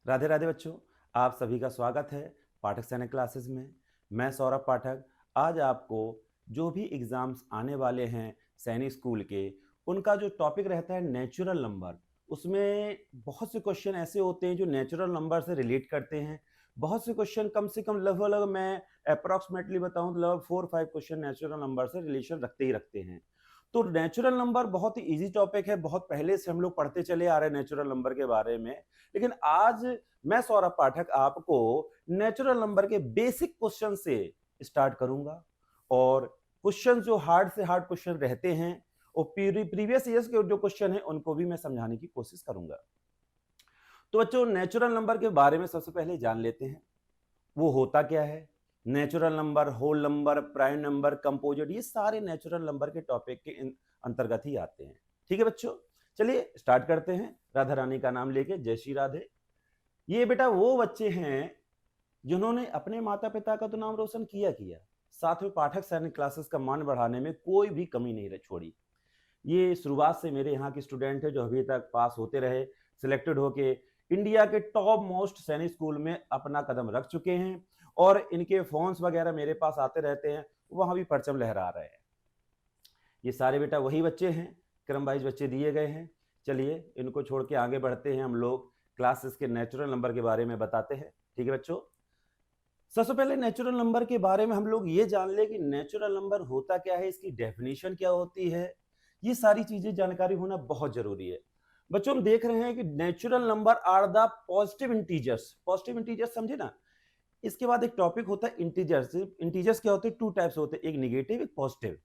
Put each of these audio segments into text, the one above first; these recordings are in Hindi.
राधे राधे बच्चों, आप सभी का स्वागत है पाठक सैनिक क्लासेस में। मैं सौरभ पाठक आज आपको जो भी एग्जाम्स आने वाले हैं सैनिक स्कूल के, उनका जो टॉपिक रहता है नेचुरल नंबर, उसमें बहुत से क्वेश्चन ऐसे होते हैं जो नेचुरल नंबर से रिलेट करते हैं। बहुत से क्वेश्चन कम से कम लगभग मैं अप्रॉक्सीमेटली बताऊं तो लगभग 4-5 क्वेश्चन नेचुरल नंबर से रिलेशन रखते ही रखते हैं। तो नेचुरल नंबर बहुत ही इजी टॉपिक है, बहुत पहले से हम लोग पढ़ते चले आ रहे हैं नेचुरल नंबर के बारे में। लेकिन आज मैं सौरभ पाठक आपको नेचुरल नंबर के बेसिक क्वेश्चन से स्टार्ट करूंगा और क्वेश्चन जो हार्ड से हार्ड क्वेश्चन रहते हैं और प्रीवियस ईयर्स के जो क्वेश्चन हैं उनको भी मैं समझाने की कोशिश करूंगा। तो बच्चों, नेचुरल नंबर के बारे में सबसे पहले जान लेते हैं वो होता क्या है। Natural number, whole number, prime number, composite, ये सारे नेचुरल नंबर के टॉपिक के अंतर्गत ही आते हैं। ठीक है बच्चों, चलिए स्टार्ट करते हैं राधा रानी का नाम लेके। जय श्री राधे। ये बेटा वो बच्चे हैं जिन्होंने अपने माता पिता का तो नाम रोशन किया, साथ में पाठक सैनिक क्लासेस का मान बढ़ाने में कोई भी कमी नहीं छोड़ी। ये शुरुआत से मेरे यहाँ के स्टूडेंट है जो अभी तक पास होते रहे, सिलेक्टेड होके इंडिया के टॉप मोस्ट सैनिक स्कूल में अपना कदम रख चुके हैं और इनके फोन्स वगैरह मेरे पास आते रहते हैं, वहां भी परचम लहरा रहे हैं। ये सारे बेटा वही बच्चे हैं, क्रम वाइज बच्चे दिए गए हैं। चलिए इनको छोड़ के आगे बढ़ते हैं, हम लोग क्लासेस के नेचुरल नंबर के बारे में बताते हैं। ठीक है बच्चों, सबसे पहले नेचुरल नंबर के बारे में हम लोग ये जान ले कि नेचुरल नंबर होता क्या है, इसकी डेफिनेशन क्या होती है। ये सारी चीजें जानकारी होना बहुत जरूरी है। बच्चों, हम देख रहे हैं कि natural number are the positive integers. Positive integers समझे ना। इसके बाद एक टॉपिक होता है इंटीजर्स। इंटीजर्स क्या होते हैं? टू टाइप्स होते हैं, एक निगेटिव एक positive.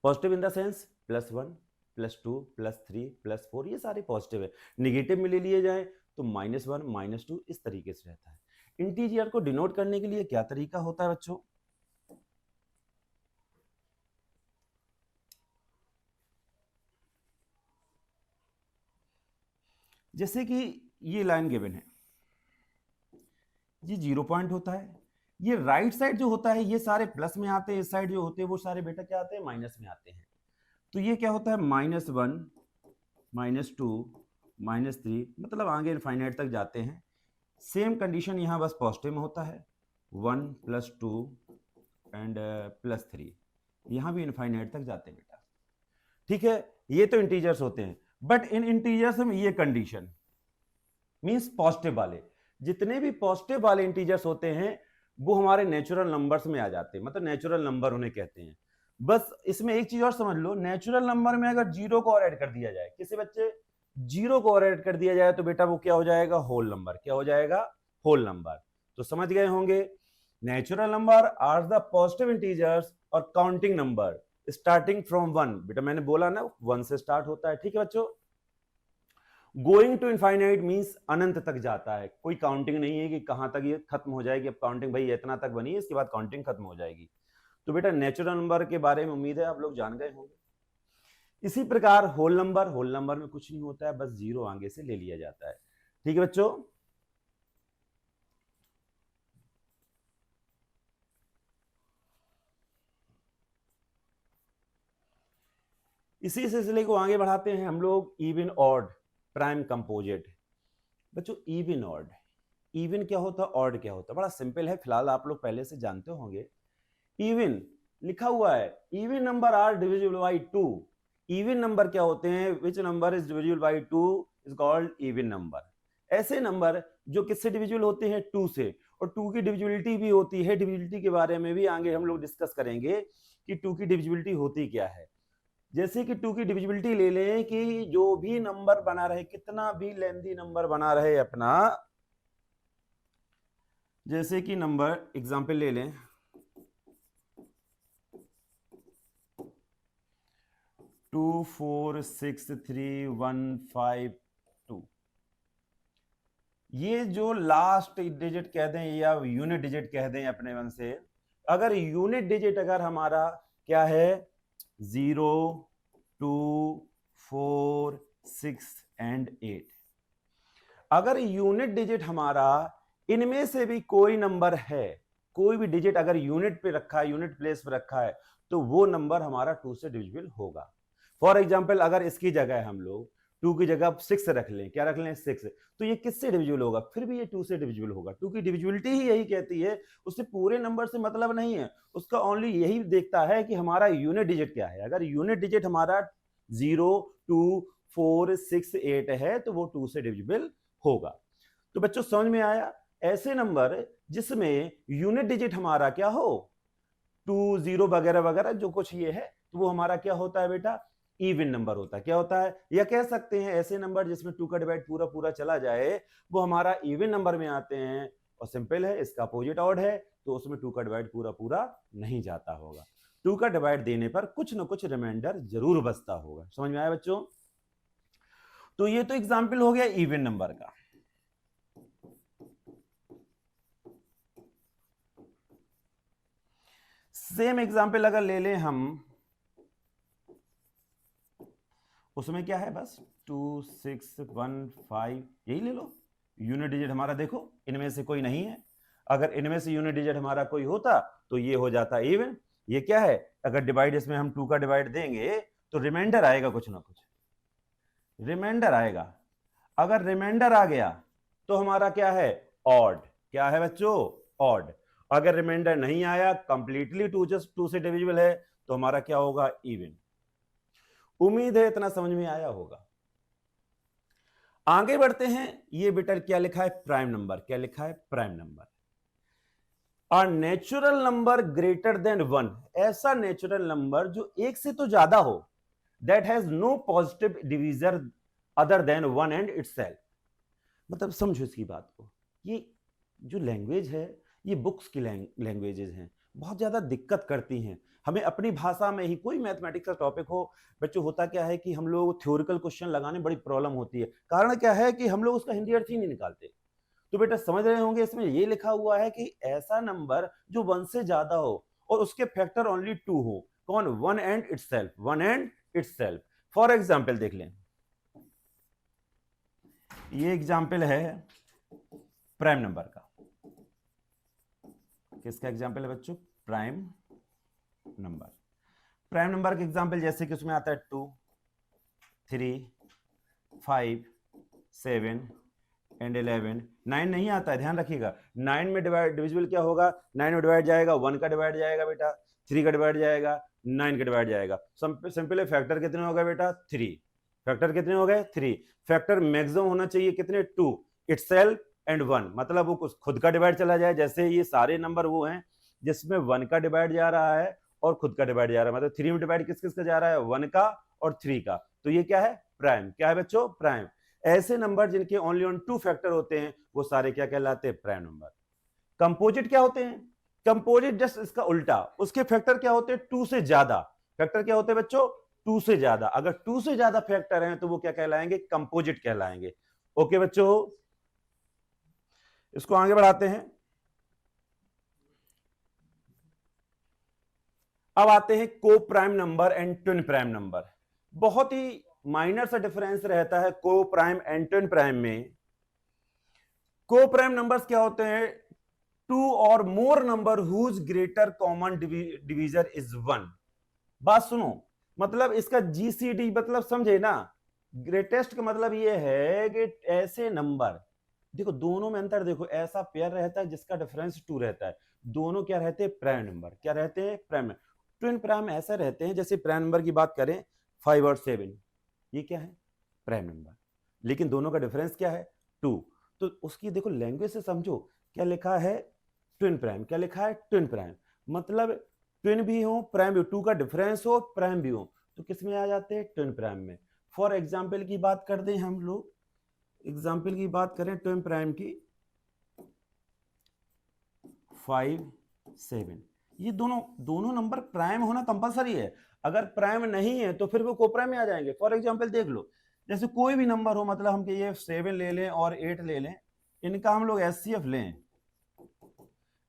Positive in the sense +1 +2 +3 +4, ये सारे पॉजिटिव है। निगेटिव में ले लिए जाए तो -1 -2, इस तरीके से रहता है। इंटीजर को डिनोट करने के लिए क्या तरीका होता है बच्चों? जैसे कि ये लाइन गिवन है, ये 0 पॉइंट होता है। ये राइट साइड जो होता है ये सारे प्लस में आते हैं, इस साइड जो होते हैं वो सारे बेटा क्या आते हैं? माइनस में आते हैं। तो ये क्या होता है? -1 -2 -3, मतलब आगे इनफाइनाइट तक जाते हैं। सेम कंडीशन यहाँ बस पॉजिटिव में होता है, 1 +2 एंड +3, यहाँ भी इनफाइनाइट तक जाते हैं बेटा। ठीक है, ये तो इंटीजर्स होते हैं। बट इन इंटीजर्स में ये कंडीशन मींस पॉजिटिव वाले, जितने भी पॉजिटिव वाले इंटीजर्स होते हैं वो हमारे नेचुरल नंबर्स में आ जाते हैं, मतलब नेचुरल नंबर उन्हें कहते हैं। बस इसमें एक चीज और समझ लो, नेचुरल नंबर में अगर 0 को और ऐड कर दिया जाए, किसी बच्चे 0 को और ऐड कर दिया जाए तो बेटा वो क्या हो जाएगा? Whole number. क्या हो जाएगा? Whole number. तो समझ गए होंगे, natural number are the positive integers और काउंटिंग नंबर स्टार्टिंग फ्रॉम 1। बेटा मैंने बोला ना 1 से स्टार्ट होता है। ठीक है बच्चों, गोइंग टू इनफाइनाइट मींस अनंत तक जाता है। कोई काउंटिंग नहीं है कि कहां तक ये खत्म हो जाएगी। अब काउंटिंग भाई इतना तक बनी है, इसके बाद काउंटिंग खत्म हो जाएगी। तो बेटा नेचुरल नंबर के बारे में उम्मीद है आप लोग जान गए होंगे। इसी प्रकार होल नंबर, होल नंबर में कुछ नहीं होता है, बस 0 आगे से ले लिया जाता है। ठीक है बच्चों, इसी सिलसिले को आगे बढ़ाते हैं हम लोग। Even odd, prime composite. बच्चों इवन ऑड, इवन क्या होता है, ऑड क्या होता है? बड़ा सिंपल है, फिलहाल आप लोग पहले से जानते होंगे। इवन लिखा हुआ है, even number are divisible by 2। Even number क्या होते हैं? Which number is divisible by 2 is called even number. ऐसे नंबर जो किससे डिविजिबल होते हैं? 2 से। और 2 की डिविजिबिलिटी भी होती है, डिविजिबिलिटी के बारे में भी आगे हम लोग डिस्कस करेंगे कि 2 की डिविजिबिलिटी होती क्या है। जैसे कि 2 की डिविजिबिलिटी ले लें कि जो भी नंबर बना रहे, कितना भी लेंथी नंबर बना रहे अपना, जैसे कि नंबर एग्जांपल ले लें 2463152, ये जो लास्ट डिजिट कह दें या यूनिट डिजिट कह दें अपने मन से, अगर यूनिट डिजिट अगर हमारा क्या है? 0 2 4 6 एंड 8, अगर यूनिट डिजिट हमारा इनमें से भी कोई नंबर है, कोई भी डिजिट अगर यूनिट पे रखा है, यूनिट प्लेस पे रखा है, तो वो नंबर हमारा 2 से डिविजिबल होगा। फॉर एग्जाम्पल अगर इसकी जगह हम लोग 2 की जगह 6 रख लें, क्या रख लें 6, तो ये किससे डिविजिबल होगा, फिर भी ये 2 से डिविजिबल होगा। 2 की डिविजिबिलिटी ही यही कहती है, उससे पूरे नंबर से मतलब नहीं है, उसका ओनली यही देखता है कि हमारा यूनिट डिजिट क्या है। अगर यूनिट डिजिट हमारा 0, 2, 4, 6, 8 है तो वो 2 से डिविजिबल होगा। तो बच्चों समझ में आया, ऐसे नंबर जिसमें यूनिट डिजिट हमारा क्या हो 2, 0 वगैरह वगैरह जो कुछ ये है, तो वो हमारा क्या होता है बेटा, इवन नंबर होता है। क्या होता है, या कह सकते हैं ऐसे नंबर जिसमें 2 का डिवाइड पूरा पूरा चला जाए वो हमारा इवन नंबर में आते हैं। और सिंपल है, इसका अपोजिट ऑड है तो उसमें 2 का डिवाइड पूरा पूरा नहीं जाता होगा। 2 का डिवाइड देने पर कुछ ना कुछ रिमाइंडर जरूर बचता होगा। समझ में आया बच्चों? तो ये तो एग्जाम्पल हो गया इवन नंबर का। सेम एग्जाम्पल अगर ले लें हम, उसमें क्या है, बस 2, 6, 1, 5 यही ले लो। यूनिट डिजिट हमारा देखो इनमें से कोई नहीं है, अगर इनमें से यूनिट डिजिट हमारा कोई होता तो ये हो जाता इवन। ये क्या है, अगर डिवाइड इसमें हम 2 का डिवाइड देंगे तो रिमाइंडर आएगा, कुछ ना कुछ रिमाइंडर आएगा। अगर रिमाइंडर आ गया तो हमारा क्या है, ऑड। क्या है बच्चों, ऑड। अगर रिमाइंडर नहीं आया, कंप्लीटली 2 से डिविजिबल है, तो हमारा क्या होगा, इवन। उम्मीद है इतना समझ में आया होगा। आगे बढ़ते हैं, ये बेटा क्या लिखा है, प्राइम नंबर। क्या लिखा है, प्राइम नंबर। अ नेचुरल नंबर ग्रेटर देन 1, ऐसा नेचुरल नंबर जो 1 से तो ज्यादा हो, that has no positive divisor other than 1 and itself. मतलब समझो इसकी बात को, ये जो लैंग्वेज है ये बुक्स की लैंग्वेजेस हैं, बहुत ज़्यादा दिक्कत करती हैं हमें अपनी भाषा में ही। कोई मैथमेटिक्स का टॉपिक हो बच्चों, होता क्या है कि हम लोग थ्योरिकल क्वेश्चन लगाने बड़ी प्रॉब्लम होती है। कारण क्या है कि हम लोग उसका हिंदी अर्थ ही नहीं निकालते। तो बेटा समझ रहे होंगे, इसमें ये लिखा हुआ है कि ऐसा नंबर जो 1 से ज्यादा हो और उसके फैक्टर ओनली 2 हो। कौन, 1 and itself, 1 and itself. For example देख लें, ये एग्जाम्पल है प्राइम नंबर का। किसका एग्जाम्पल है बच्चों, प्राइम नंबर। प्राइम नंबर का एग्जाम्पल जैसे कि उसमें आता है 2, 3, 5, 7 एंड 11। 9 नहीं आता है, ध्यान रखिएगा। 9 में डिविजिबल क्या होगा, 9 में डिवाइड जाएगा, 1 का डिवाइड जाएगा बेटा, 3 का डिवाइड जाएगा, 9 का डिवाइड जाएगा। सिंपल है, फैक्टर कितने हो गए बेटा, 3। फैक्टर कितने हो गए, 3। फैक्टर मैक्सिमम होना चाहिए कितने, 2, इटसेल्फ एंड 1। मतलब वो खुद का डिवाइड चला जाए। जैसे ये सारे नंबर वो हैं जिसमें 1 का डिवाइड जा रहा है और खुद का डिवाइड जा रहा है। मतलब 3 में डिवाइड किस किस का जा रहा है, 1 का और 3 का। तो ये क्या है, प्राइम। क्या है बच्चों, प्राइम। ऐसे नंबर जिनके ओनली ऑन 2 फैक्टर होते हैं वो सारे क्या कहलाते हैं, प्राइम नंबर। कंपोजिट क्या होते हैं, कंपोजिट जस्ट इसका उल्टा, उसके फैक्टर क्या होते हैं, 2 से ज्यादा। फैक्टर क्या होते हैं बच्चों, 2 से ज्यादा। अगर 2 से ज्यादा फैक्टर हैं तो वो क्या कहलाएंगे, कंपोजिट कहलाएंगे। ओके बच्चों, इसको आगे बढ़ाते हैं। अब आते हैं को prime number and twin prime number. बहुत ही माइनर सा डिफरेंस रहता है को प्राइम एंड ट्विन प्राइम में। को प्राइम नंबर्स क्या होते हैं, 2 और more number whose greater common divisor is 1। बात सुनो, मतलब इसका जीसीडी मतलब समझे ना, ग्रेटेस्ट का मतलब ये है कि ऐसे नंबर, देखो दोनों में अंतर देखो, ऐसा पेयर रहता है जिसका डिफरेंस 2 रहता है, दोनों क्या रहते हैं, प्राइम नंबर। क्या रहते हैं, प्राइम। ट्विन प्राइम ऐसे रहते हैं, जैसे प्राइम नंबर की बात करें 5 और 7, ये क्या है, प्राइम नंबर, लेकिन दोनों का डिफरेंस क्या है, 2। तो उसकी देखो लैंग्वेज से समझो, क्या लिखा है, ट्विन प्राइम। क्या लिखा है, ट्विन प्राइम। मतलब ट्विन भी हो, प्राइम भी, 2 का डिफरेंस हो, प्राइम भी हो, तो किस में आ जाते हैं, ट्विन प्राइम में। फॉर एग्जाम्पल की बात कर दें हम लोग, एग्जाम्पल की बात करें ट्विन प्राइम की, 5, 7, ये दोनों नंबर प्राइम होना कंपलसरी है। अगर प्राइम नहीं है तो फिर वो कोप्राइम में आ जाएंगे। फॉर एग्जांपल देख लो, जैसे कोई भी नंबर हो, मतलब हम ये 7 ले लें और 8 ले लें, इनका हम लोग एचसीएफ लें,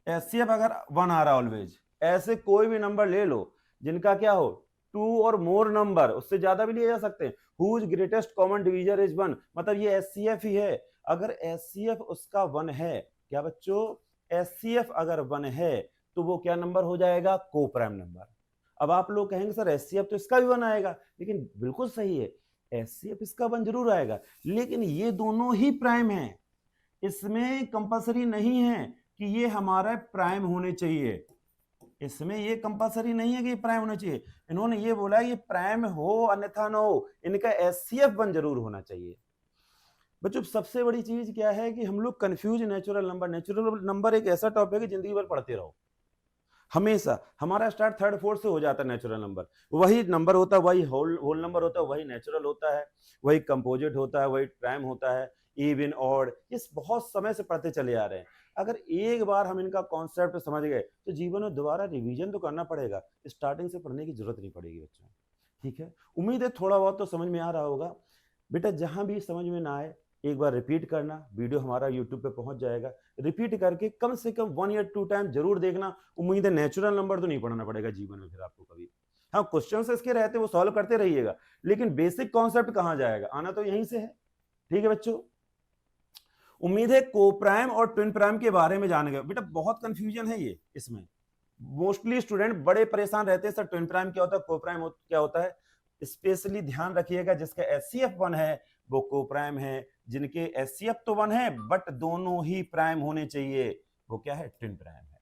एचसीएफ अगर 1 आ रहा ऑलवेज, ऐसे कोई भी नंबर ले लो जिनका क्या हो, 2 और मोर नंबर, उससे ज्यादा भी लिए जा सकते हैं, whose greatest common divisor is 1, मतलब ये एचसीएफ ही है। अगर एचसीएफ उसका 1 है, क्या बच्चों, एचसीएफ अगर 1 है तो वो क्या नंबर हो जाएगा, को प्राइम नंबर। अब आप लोग कहेंगे सर एचसीएफ तो इसका भी 1 आएगा, लेकिन बिल्कुल सही है, एचसीएफ इसका 1 जरूर आएगा, लेकिन ये दोनों ही प्राइम हैं, इसमें कंपलसरी नहीं है कि ये हमारा प्राइम होने चाहिए, इसमें ये कंपलसरी नहीं है कि प्राइम होना चाहिए। इन्होंने ये बोला ये प्राइम हो अन्यथा ना हो, इनका एचसीएफ 1 जरूर होना चाहिए। बच्चों सबसे बड़ी चीज क्या है कि हम लोग कंफ्यूज नेचुरल नंबर एक ऐसा टॉपिक है जिंदगी भर पढ़ते रहो, हमेशा हमारा स्टार्ट थर्ड फोर्थ से हो जाता है। नेचुरल नंबर वही नंबर होता है, वही होल नंबर होता है, वही नेचुरल होता है, वही कंपोजिट होता है, वही प्राइम होता है, इवन ऑड, ये बहुत समय से पढ़ते चले आ रहे हैं। अगर एक बार हम इनका कॉन्सेप्ट समझ गए तो जीवन में दोबारा रिवीजन तो करना पड़ेगा, स्टार्टिंग से पढ़ने की जरूरत नहीं पड़ेगी बच्चों। ठीक है, उम्मीद है थोड़ा बहुत तो समझ में आ रहा होगा। बेटा जहां भी समझ में ना आए एक बार रिपीट करना, वीडियो हमारा यूट्यूब पे पहुंच जाएगा, रिपीट करके कम से कम 1 या 2 टाइम जरूर देखना। उम्मीद है नेचुरल नंबर तो नहीं पढ़ना पड़ेगा जीवन में फिर आपको कभी। हाँ, क्वेश्चंस इसके रहते हैं वो सॉल्व करते रहिएगा, लेकिन बेसिक कॉन्सेप्ट कहां जाएगा, आना तो यहीं से है। ठीक है बच्चों, उम्मीद है कोप्राइम और ट्विन प्राइम के बारे में जान गए। बेटा बहुत कंफ्यूजन है ये, इसमें मोस्टली स्टूडेंट बड़े परेशान रहते हैं, सर ट्विन प्राइम क्या होता है, कोप्राइम क्या होता है। स्पेशली ध्यान रखिएगा जिसका एचसीएफ 1 है वो कोप्राइम है, जिनके एचसीएफ तो 1 है बट दोनों ही प्राइम होने चाहिए वो क्या है, ट्विन प्राइम है।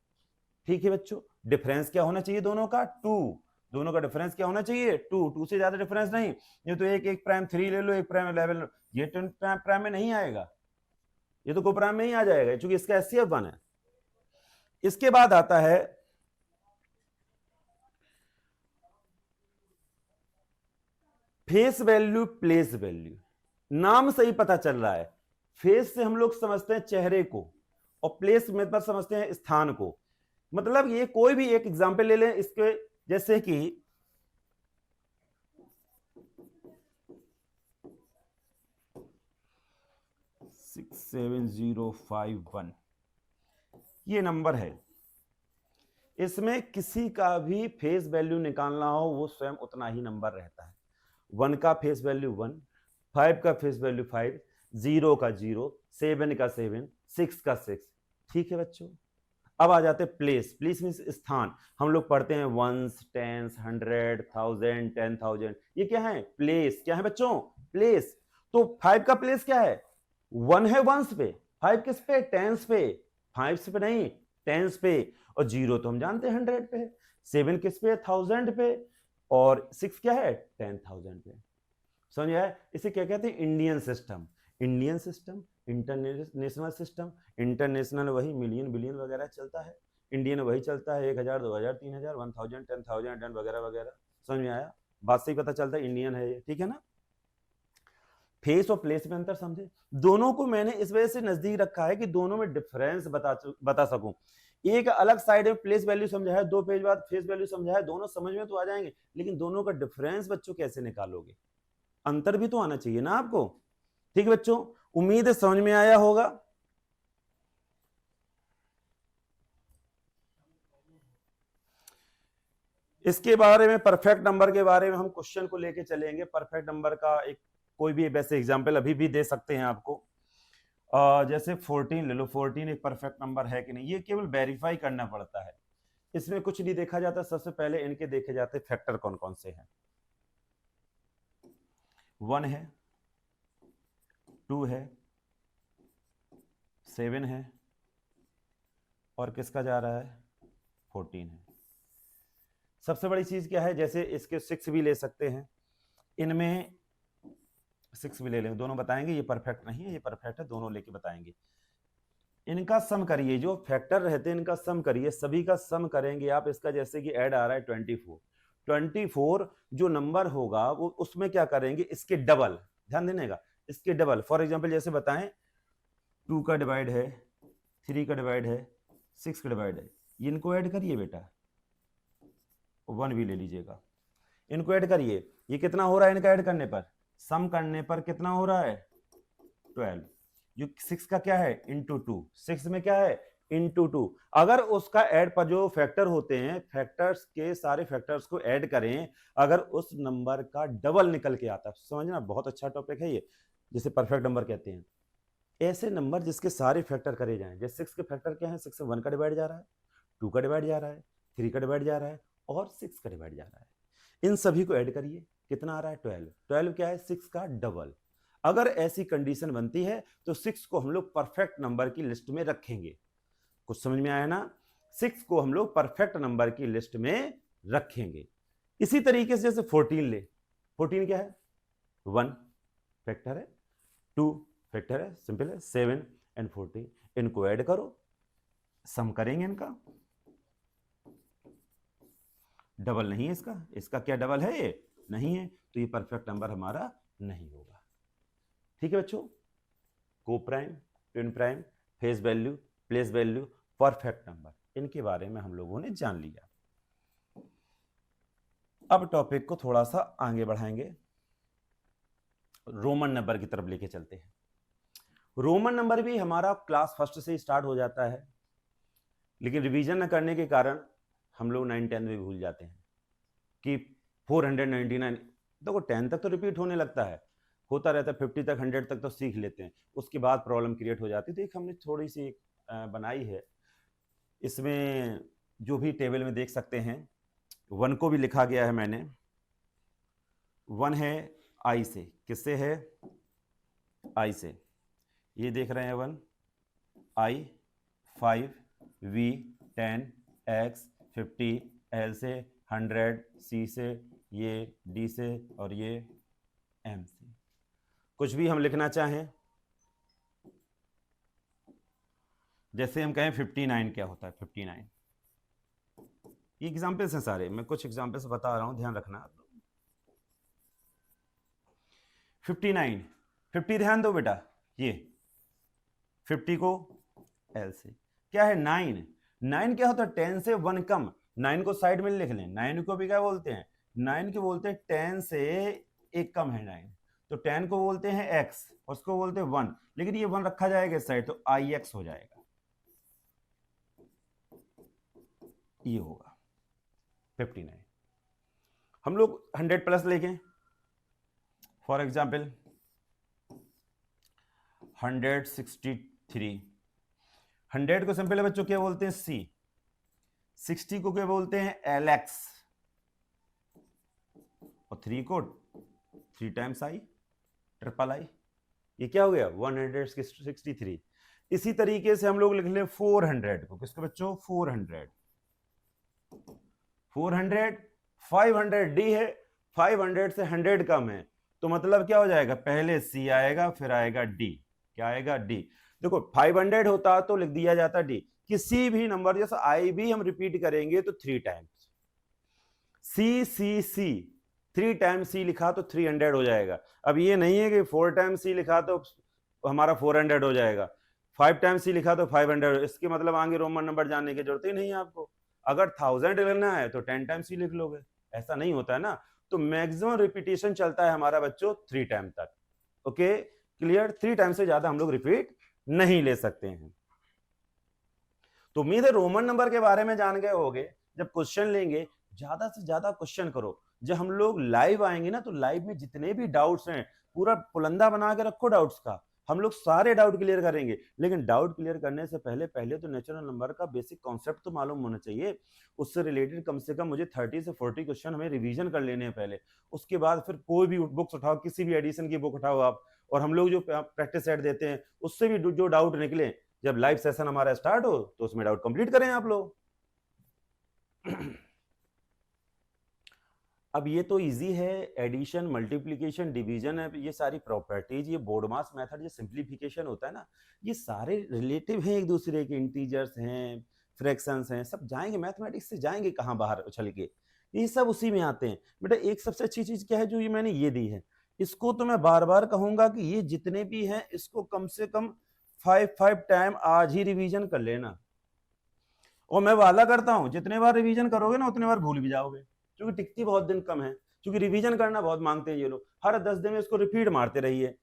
ठीक है बच्चों, डिफरेंस क्या होना चाहिए दोनों का, 2, दोनों का डिफरेंस क्या होना चाहिए, 2 से ज्यादा डिफरेंस नहीं। ये तो एक प्राइम 3 ले लो, एक प्राइम 11, ये ट्विन प्राइम में नहीं आएगा, ये तो कोप्राइम में ही आ जाएगा क्योंकि इसका एचसीएफ 1 है। इसके बाद आता है फेस वैल्यू प्लेस वैल्यू। नाम से ही पता चल रहा है, फेस से हम लोग समझते हैं चेहरे को और प्लेस में पर समझते हैं स्थान को। मतलब ये कोई भी एक एग्जांपल ले लें इसके, जैसे कि सिक्स 7,051 ये नंबर है, इसमें किसी का भी फेस वैल्यू निकालना हो वो स्वयं उतना ही नंबर रहता है। 1 का फेस वैल्यू 1, 5 का फेस वैल्यू 5, 0 का 0, 7 का 7, 6 का 6। ठीक है बच्चों, अब आ जाते हैं प्लेस। प्लेस मीन्स स्थान। हम लोग पढ़ते हैं वंस, टेंस, 100, 1000, 10,000, ये क्या है, प्लेस। क्या है बच्चों, प्लेस। तो 5 का प्लेस क्या है, 1 है वंस पे, 5 किस पे, टेंस पे, 5 पे नहीं टेंस पे, और 0 तो हम जानते हैं 100 पे, 7 किस पे, 1000 पे, और 6 क्या है, 10,000 पे। समझ आया, इसे क्या कहते हैं, Indian system. Indian system, international system. International वही मिलियन बिलियन वगैरह चलता है, इंडियन वही चलता है 1000, 2000, 3000, 1000, 10,000 वगैरह वगैरह। समझ में आया, बात से ही पता चलता है इंडियन है ये। ठीक है ना, फेस और प्लेस में अंतर समझे। दोनों को मैंने इस वजह से नजदीक रखा है कि दोनों में डिफरेंस बता सकूं। एक अलग साइड में प्लेस वैल्यू समझा है, 2 पेज बाद फेस वैल्यू समझा है, दोनों समझ में तो आ जाएंगे, लेकिन दोनों का डिफरेंस बच्चों कैसे निकालोगे, अंतर भी तो आना चाहिए ना आपको। ठीक है बच्चों, उम्मीद है समझ में आया होगा। इसके बारे में, परफेक्ट नंबर के बारे में हम क्वेश्चन को लेके चलेंगे। परफेक्ट नंबर का एक कोई भी वैसे एग्जांपल अभी भी दे सकते हैं आपको। जैसे 14 ले लो, 14 एक परफेक्ट नंबर है कि नहीं, ये केवल वेरीफाई करना पड़ता है, इसमें कुछ नहीं देखा जाता। सबसे पहले इनके देखे जाते फैक्टर कौन कौन से हैं। 1 है, 2 है, 7 है, और किसका जा रहा है, 14 है। सबसे बड़ी चीज क्या है, जैसे इसके 6 भी ले सकते हैं, इनमें 6 भी ले लेंगे, दोनों बताएंगे ये परफेक्ट नहीं है ये परफेक्ट है, दोनों लेके बताएंगे। इनका सम करिए, जो फैक्टर रहते हैं इनका सम करिए, सभी का सम करेंगे आप। इसका जैसे कि ऐड आ रहा है 24 जो नंबर होगा वो उसमें क्या करेंगे, इसके डबल, ध्यान देने का, इसके डबल। फॉर एग्जांपल जैसे बताएं 2 का डिवाइड है, 3 का डिवाइड है, 6 का डिवाइड है, इनको ऐड करिए बेटा, 1 भी ले लीजिएगा, इनको ऐड करिए। ये कितना हो रहा है इनका ऐड करने पर, सम करने पर कितना हो रहा है, 12। जो 6 का क्या है, इंटू 2, 6 में क्या है, इंटू 2। अगर उसका ऐड पर जो फैक्टर होते हैं, फैक्टर्स के सारे फैक्टर्स को ऐड करें, अगर उस नंबर का डबल निकल के आता है, समझना बहुत अच्छा टॉपिक है ये, जिसे परफेक्ट नंबर कहते हैं। ऐसे नंबर जिसके सारे फैक्टर करे जाएं, जैसे 6 के फैक्टर क्या है, 6 से 1 का डिवाइड जा रहा है, 2 का डिवाइड जा रहा है, 3 का डिवाइड जा रहा है, और 6 का डिवाइड जा रहा है। इन सभी को ऐड करिए, कितना आ रहा है 12। 12 क्या है 6 का डबल। अगर ऐसी कंडीशन बनती है तो 6 को हम लोग परफेक्ट नंबर की लिस्ट में रखेंगे। कुछ समझ में आया ना? 6 को हम लोग परफेक्ट नंबर की लिस्ट में रखेंगे। इसी तरीके से जैसे 14 ले, 14 क्या है 1 फैक्टर है, 2 फैक्टर है, सिंपल है। 7 एंड 14 इनको ऐड करो, सम करेंगे इनका, डबल नहीं है इसका, इसका क्या डबल है ये नहीं है, तो ये परफेक्ट नंबर हमारा नहीं होगा। ठीक है बच्चों, को prime, twin prime, face value, place value, perfect number, इनके बारे में हम लोगों ने जान लिया। अब टॉपिक को थोड़ा सा आगे बढ़ाएंगे, रोमन नंबर की तरफ लेके चलते हैं। रोमन नंबर भी हमारा क्लास फर्स्ट से ही स्टार्ट हो जाता है, लेकिन रिवीजन न करने के कारण हम लोग 9 10 में भूल जाते हैं कि 499। देखो 10 तक तो रिपीट होने लगता है, होता रहता है, 50 तक 100 तक तो सीख लेते हैं, उसके बाद प्रॉब्लम क्रिएट हो जाती है। तो एक हमने थोड़ी सी बनाई है, इसमें जो भी टेबल में देख सकते हैं 1 को भी लिखा गया है मैंने। 1 है आई से, किससे है आई से, ये देख रहे हैं 1 आई, 5 वी, 10 एक्स, 50 एल से, 100 सी से, ये डी से और ये एम से। कुछ भी हम लिखना चाहें, जैसे हम कहें 59 क्या होता है 59। ये एग्जाम्पल्स हैं सारे, मैं कुछ एग्जाम्पल्स बता रहा हूं, ध्यान रखना। 59, 50 ध्यान दो बेटा, ये 50 को एल से क्या है 9, 9 क्या होता है 10 से 1 कम, 9 को साइड में लिख लें, 9 को भी क्या बोलते हैं 9 को बोलते हैं 10 से 1 कम है 9, तो 10 को बोलते हैं x, उसको बोलते हैं 1, लेकिन ये 1 रखा जाएगा इस साइड तो आई एक्स हो जाएगा, ये होगा 59। हम लोग 100 प्लस लेंगे, फॉर एग्जाम्पल 163। 100 को सिंपल है बच्चों क्या बोलते हैं c, 60 को क्या बोलते हैं lx, और 3 को 3 टाइम्स i, ट्रिपल आई, ये क्या हो गया 163। इसी तरीके से हम लोग लिख लें 400 को, किसके बच्चों 400, 400 500 डी है, 500 से 100 कम है, तो मतलब क्या हो जाएगा पहले c आएगा फिर आएगा d, क्या आएगा d। देखो 500 होता तो लिख दिया जाता d, किसी भी नंबर जैसे i भी हम रिपीट करेंगे तो 3 टाइम्स, c 3 टाइम्स c लिखा तो 300 हो जाएगा। अब ये नहीं है कि 4 टाइम्स c लिखा तो हमारा 400 हो जाएगा, 5 टाइम्स c लिखा तो 500, इसके मतलब आगे रोमन नंबर जानने की जरूरत ही नहीं है आपको। अगर 1000 लिखना है तो 10 टाइम्स c लिख लोगे, ऐसा नहीं होता है ना। तो मैक्सिमम रिपीटेशन चलता है हमारा बच्चों 3 टाइम तक। ओके क्लियर, 3 टाइम से ज्यादा हम लोग रिपीट नहीं ले सकते हैं। तो उम्मीद है रोमन नंबर के बारे में जान गए होगे। जब क्वेश्चन लेंगे ज्यादा से ज्यादा क्वेश्चन करो, जब हम लोग लाइव आएंगे ना तो लाइव में जितने भी डाउट्स हैं पूरा पुलंदा बना के रखो डाउट्स का, हम लोग सारे डाउट क्लियर करेंगे। लेकिन डाउट क्लियर करने से पहले तो नेचुरल नंबर का बेसिक कॉन्सेप्ट तो मालूम होना चाहिए, उससे रिलेटेड कम से कम मुझे 30 से 40 क्वेश्चन हमें रिवीजन कर लेने हैं पहले। उसके बाद फिर कोई भी बुक्स उठाओ, किसी भी एडिशन की बुक उठाओ आप, और हम लोग जो प्रैक्टिस सेट देते हैं उससे भी जो डाउट निकले, जब लाइव सेशन हमारा स्टार्ट हो तो उसमें डाउट कंप्लीट करें आप लोग। अब ये तो इजी है, एडिशन मल्टीप्लिकेशन डिवीजन है, ये सारी प्रॉपर्टीज, ये बोर्ड मास मेथड, ये सिंप्लीफिकेशन होता है ना, ये सारे रिलेटिव हैं एक दूसरे के, इंटीजर्स हैं, फ्रैक्शंस हैं, सब जाएंगे मैथमेटिक्स से, जाएंगे कहाँ बाहर उछल के, ये सब उसी में आते हैं। बेटा एक सबसे अच्छी चीज क्या है जो ये मैंने ये दी है, इसको तो मैं बार बार कहूंगा कि ये जितने भी हैं इसको कम से कम 5 टाइम आज ही रिवीजन कर लेना, और मैं वादा करता हूं जितने बार रिवीजन करोगे ना उतने बार भूल भी जाओगे, क्योंकि टिकती बहुत दिन कम है, क्योंकि रिवीजन करना बहुत मांगते हैं ये लोग, हर 10 दिन में इसको रिपीट मारते रहिए।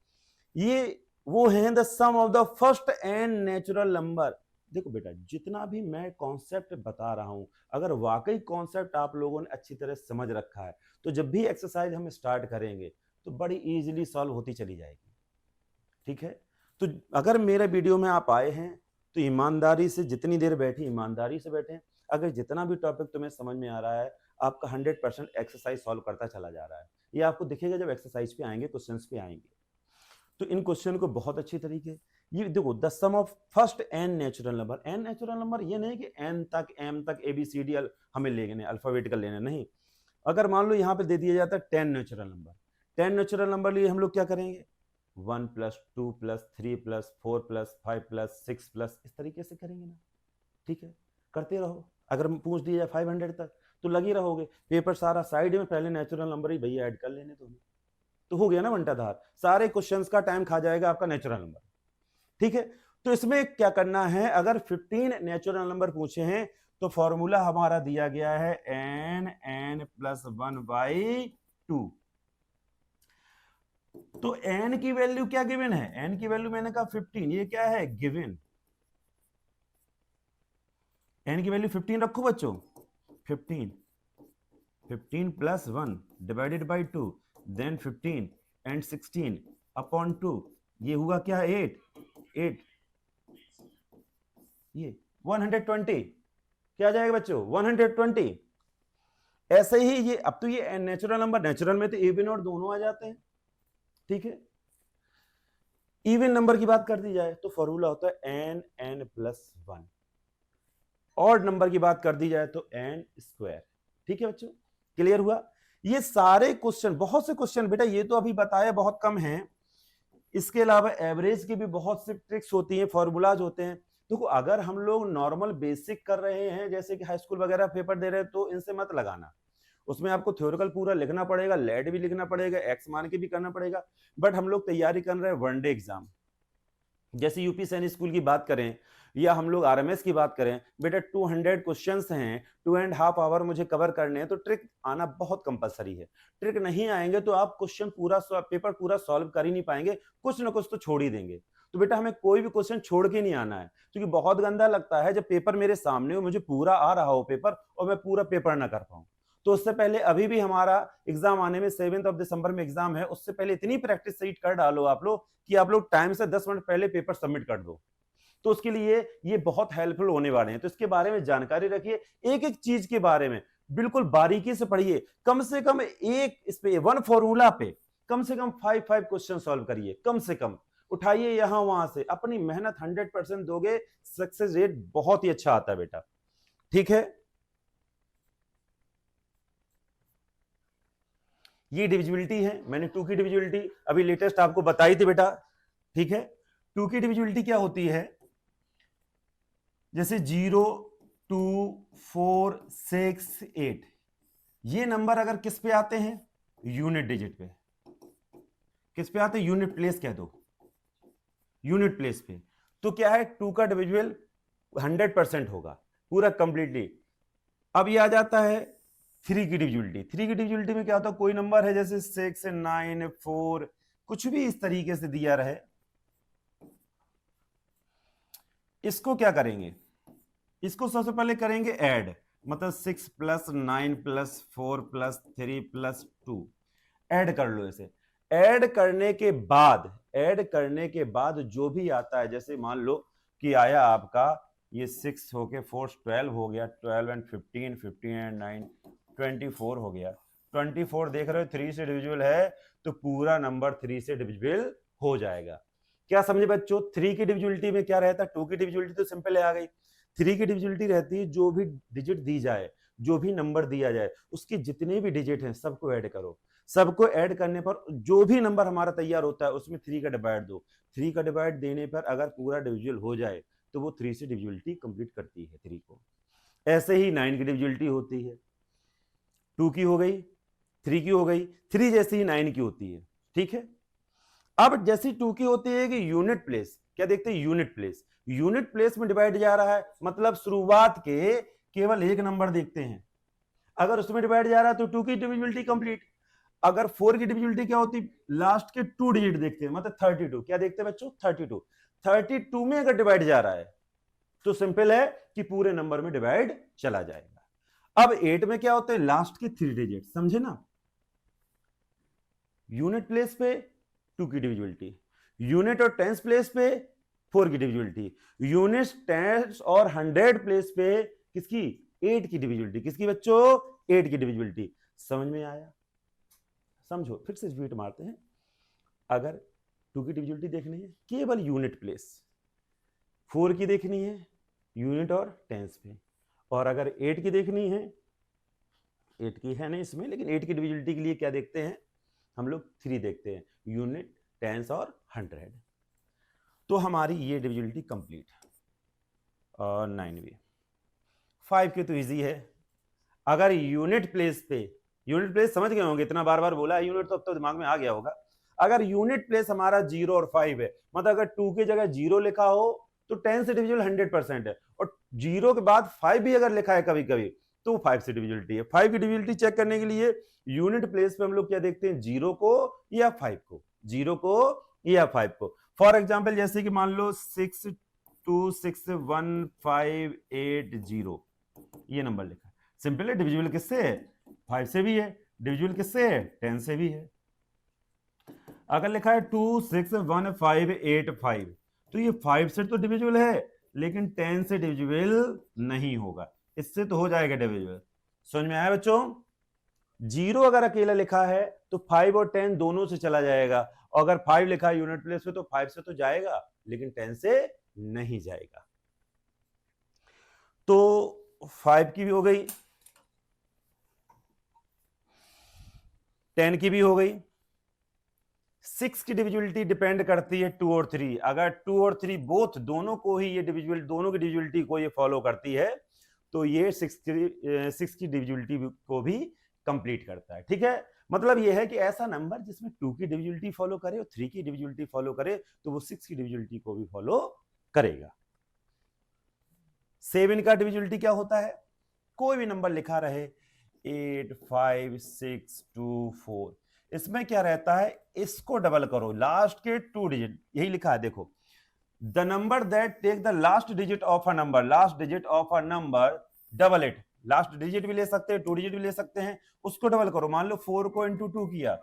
ये वो है the sum of the first and natural number. देखो बेटा जितना भी मैं कॉन्सेप्ट बता रहा हूं, अगर वाकई कॉन्सेप्ट आप लोगों ने अच्छी तरह समझ रखा है तो जब भी एक्सरसाइज हम स्टार्ट करेंगे तो बड़ी इजीली सॉल्व होती चली जाएगी। ठीक है, तो अगर मेरे वीडियो में आप आए हैं तो ईमानदारी से जितनी देर बैठे ईमानदारी से बैठें, अगर जितना भी टॉपिक तुम्हें समझ में आ रहा है आपका 100% एक्सरसाइज सॉल्व करता चला जा रहा है। ये आपको दिखेगा जब एक्सरसाइज पे आएंगे, क्वेश्चंस पे आएंगे। तो इन क्वेश्चन को बहुत अच्छी तरीके, ये देखो, the sum of first n natural number. n natural number ये नहीं कि n तक m तक ABCD हमें लेने अल्फाबेटिकल लेने, नहीं। अगर मान लो यहाँ पे दे दिया जाता है 10 नेचुरल नंबर, 10 नेचुरल नंबर लिए हम लोग क्या करेंगे, 1 + 2 + 3 + 4 + 5 + 6 + इस तरीके से करेंगे ना, ठीक है, करते रहो। अगर पूछ दिया जाए 500 तक तो लगे रहोगे, पेपर सारा साइड में, पहले नेचुरल नंबर ही भैया ऐड कर लेने तो हो गया ना बंटाधार, सारे क्वेश्चंस का टाइम खा जाएगा आपका नेचुरल नंबर, ठीक है। तो इसमें क्या करना है, अगर 15 नेचुरल नंबर पूछे हैं तो फॉर्मूला हमारा दिया गया है n+1/2। तो n की वैल्यू क्या गिवन है, n की वैल्यू मैंने कहा 15, ये क्या है गिवन, n की वैल्यू 15 रखो बच्चों, 15 + 1 divided by 2, then 15 and 16 upon 2, ये हुआ क्या 8 ये 120, क्या आ जाएगा बच्चों 120। ऐसे ही ये, अब तो ये नेचुरल नंबर, नेचुरल में तो इवन और दोनों आ जाते हैं, ठीक है। इवन नंबर की बात कर दी जाए तो फॉर्मूला होता है n+1, ऑड नंबर की बात कर दी जाए तो n², ठीक है बच्चों, क्लियर हुआ। ये सारे क्वेश्चन, बहुत से क्वेश्चन बेटा ये तो अभी बताया बहुत कम है, इसके अलावा एवरेज की भी बहुत सी ट्रिक्स होती हैं, फॉर्मूलाज होते हैं। देखो अगर हम लोग नॉर्मल बेसिक कर रहे हैं, जैसे कि हाई स्कूल वगैरह पेपर दे रहे हैं, तो इनसे मत लगाना, उसमें आपको थ्योरिकल पूरा लिखना पड़ेगा, लेड भी लिखना पड़ेगा, एक्स मान के भी करना पड़ेगा। बट हम लोग तैयारी कर रहे हैं वनडे एग्जाम, जैसे यूपी सैनिक स्कूल की बात करें या हम लोग आरएमएस की बात करें, बेटा 200 क्वेश्चंस हैं, 2.5 आवर मुझे कवर करने हैं, तो ट्रिक आना बहुत कंपलसरी है। ट्रिक नहीं आएंगे तो आप क्वेश्चन पूरा, पेपर पूरा सॉल्व कर ही नहीं पाएंगे, कुछ ना कुछ तो छोड़ ही देंगे। तो बेटा हमें कोई भी क्वेश्चन छोड़ के नहीं आना है, क्योंकि बहुत गंदा लगता है जब पेपर मेरे सामने हो, मुझे पूरा आ रहा हो पेपर और मैं पूरा पेपर ना कर पाऊं। तो उससे पहले, अभी भी हमारा एग्जाम आने में 7 दिसंबर में एग्जाम है, उससे पहले इतनी प्रैक्टिस सीट कर डालो आप लोग कि आप लोग टाइम से 10 मिनट पहले पेपर सबमिट कर दो। तो उसके लिए ये बहुत हेल्पफुल होने वाले हैं, तो इसके बारे में जानकारी रखिए, एक एक चीज के बारे में बिल्कुल बारीकी से पढ़िए, कम से कम एक इस पे वन फॉर्मूला पे कम से कम 5 क्वेश्चन सॉल्व करिए, कम से कम उठाइए यहां वहां से, अपनी मेहनत 100% दोगे, सक्सेस रेट बहुत ही अच्छा आता है बेटा, ठीक है। ये डिविजिबिलिटी है, मैंने 2 की डिविजिबिलिटी अभी लेटेस्ट आपको बताई थी बेटा, ठीक है। 2 की डिविजिबिलिटी क्या होती है, जैसे 0 2 4 6 8, ये नंबर अगर किस पे आते हैं, यूनिट डिजिट पे, किस पे आते हैं, यूनिट प्लेस कह दो, यूनिट प्लेस पे, तो क्या है 2 का डिविजिबल 100% होगा पूरा कंप्लीटली। अब ये आ जाता है 3 की डिविजिबिलिटी, 3 की डिविजिबिलिटी में क्या होता है, कोई नंबर है जैसे 6 9 4, कुछ भी इस तरीके से दिया रहे, इसको क्या करेंगे, इसको सबसे पहले करेंगे ऐड, मतलब 6 + 9 + 4 + 3 + 2, ऐड कर लो इसे। ऐड करने के बाद, ऐड करने के बाद जो भी आता है, जैसे मान लो कि आया आपका ये 6 होके 4 12 हो गया, 12 एंड 15 15 एंड 9 24 हो गया, 24 देख रहे हो 3 से डिविजिबल है, तो पूरा नंबर 3 से डिविजिबल हो जाएगा। क्या समझे बच्चों, 3 की डिविजिबिलिटी में क्या रहता है, 2 की डिविजिबिलिटी तो सिंपल है आ गई, 3 की डिविजिबिलिटी रहती है जो भी डिजिट दी जाए, जो भी नंबर दिया जाए, उसके जितने भी डिजिट हैं सबको ऐड करो, सबको ऐड करने पर जो भी नंबर हमारा तैयार होता है उसमें 3 का डिवाइड दो, 3 का डिवाइड देने पर अगर पूरा डिविजिबल हो जाए तो वो 3 से डिविजिबिलिटी कंप्लीट करती है 3 को। ऐसे ही 9 की डिविजिबिलिटी होती है, 2 की हो गई, 3 की हो गई, 3 जैसे ही 9 की होती है, ठीक है। अब जैसी 2 की होती है कि यूनिट प्लेस, क्या देखते हैं, यूनिट प्लेस, यूनिट प्लेस में डिवाइड जा रहा है, मतलब शुरुआत के केवल एक नंबर देखते हैं, अगर उसमें डिवाइड जा रहा है तो 2 की डिविजिबिलिटी कंप्लीट। अगर 4 की डिविजिबिलिटी क्या होती, लास्ट के 2 डिजिट देखते हैं, मतलब 32, क्या देखते हैं बच्चों 32, 32 में अगर डिवाइड जा रहा है तो सिंपल है कि पूरे नंबर में डिवाइड चला जाएगा। अब 8 में क्या होता है, लास्ट के 3 डिजिट, समझे ना, यूनिट प्लेस पे 2 की डिविजिबिलिटी, यूनिट और टेंस प्लेस पे 4 की डिविजिबिलिटी, यूनिट, टेंस और 100 प्लेस पे किसकी 8 की डिविजिबिलिटी। किसकी बच्चों? 8 की डिविजिबिलिटी। समझ में आया? समझो, फिर से रिपीट मारते हैं। अगर 2 की डिविजिबिलिटी देखनी है केवल यूनिट प्लेस, 4 की देखनी है यूनिट और टेंस पे, और अगर 8 की देखनी है, 8 की है नहीं इसमें, लेकिन 8 की डिविजिबिलिटी के लिए क्या देखते हैं हम लोग? 3 देखते हैं, यूनिट, टेंस और 100। तो हमारी ये डिविजिबिलिटी कंप्लीट। और 9वीं 5 की तो इजी है। अगर यूनिट प्लेस पे, यूनिट प्लेस समझ गए होंगे, इतना बार बार बोला है यूनिट तो अब तो दिमाग में आ गया होगा। अगर यूनिट प्लेस हमारा 0 और 5 है, मतलब अगर 2 की जगह 0 लिखा हो तो 10 से डिविजिबल 100% है, और 0 के बाद 5 भी अगर लिखा है कभी कभी तो 5 से डिविजिबिलिटी है। 5 की डिविजिबिलिटी चेक करने के लिए यूनिट प्लेस पे हम लोग क्या देखते हैं? 0 को या 5 को, 0 को या 5 को। फॉर एग्जाम्पल जैसे कि मान लो 62615880, ये नंबर लिखा, सिंपल है। डिविजिबल किससे है? 5 से भी है। डिविजिबल किससे है? 10 से भी है। अगर लिखा है 2615885, तो ये 5 से तो डिविजिबल है, लेकिन 10 से डिविजिबल नहीं होगा। इससे तो हो जाएगा डिविजिबल। समझ में आया बच्चों? 0 अगर अकेला लिखा है तो 5 और 10 दोनों से चला जाएगा, और अगर 5 लिखा है यूनिट प्लेस पे तो 5 से तो जाएगा, लेकिन 10 से नहीं जाएगा। तो 5 की भी हो गई, 10 की भी हो गई। 6 की डिविजिबिलिटी डिपेंड करती है 2 और 3। अगर 2 और 3 बोथ, दोनों को ही ये डिविजिबल, दोनों की डिविजिबिलिटी को ये फॉलो करती है, तो ये 6 की डिविजिबिलिटी को भी कंप्लीट करता है। ठीक है, मतलब ये है कि ऐसा नंबर जिसमें 2 की डिविजिबिलिटी फॉलो करे और 3 की डिविजिबिलिटी फॉलो करे, तो वो 6 की डिविजिबिलिटी को भी फॉलो करेगा। 7 का डिविजिबिलिटी क्या होता है? कोई भी नंबर लिखा रहे, 8 5 6 2 4, इसमें क्या रहता है? इसको डबल करो, लास्ट के 2 डिजिट, यही लिखा है देखो, the number that take the last digit of a number, last digit of a number double it. Last digit भी ले सकते हैं, 2 डिजिट भी ले सकते हैं, उसको डबल करो। मान लो 4 को इंटू 2 किया,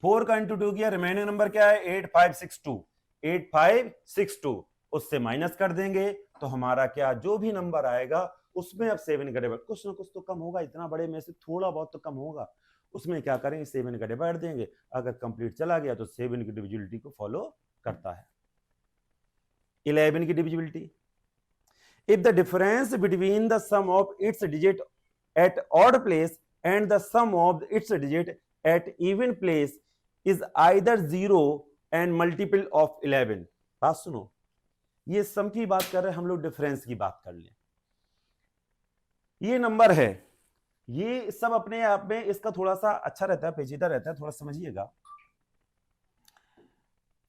4 का इंटू 2 किया, रिमेनिंग नंबर क्या है? 8562, 8562, उससे माइनस कर देंगे तो हमारा क्या, जो भी नंबर आएगा उसमें अब 7 का डिवाइड, कुछ ना कुछ तो कम होगा, इतना बड़े में से थोड़ा बहुत तो कम होगा, उसमें क्या करेंगे? 7 का डिवाइड देंगे। अगर कंप्लीट चला गया तो 7 की डिविजिबिलिटी को फॉलो करता है। 11 की divisibility, if the difference between the sum of its digit at odd place and the sum of its digit at even place is either 0 and multiple of 11। बात सुनो, ये सम की बात कर रहे हैं हम लोग, डिफरेंस की बात कर लें। ये नंबर है, ये सब अपने आप में इसका थोड़ा सा अच्छा रहता है, पेचीदा रहता है, थोड़ा समझिएगा।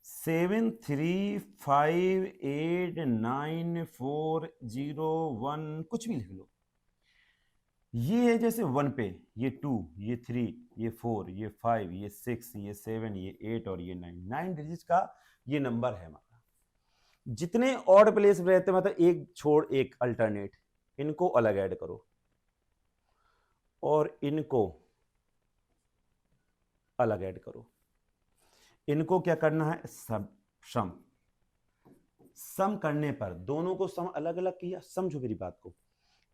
7358940 कुछ भी लिख लो। ये है जैसे 1 पे, ये 2, ये 3, ये 4, ये 5, ये 6, ये 7, ये 8 और ये 9 डिजिट का ये नंबर है हमारा। जितने ऑड प्लेस रहते हैं, मतलब एक छोड़ एक अल्टरनेट, इनको अलग ऐड करो और इनको अलग ऐड करो। इनको क्या करना है? सम करने पर दोनों को सम अलग अलग किया। समझो मेरी बात को,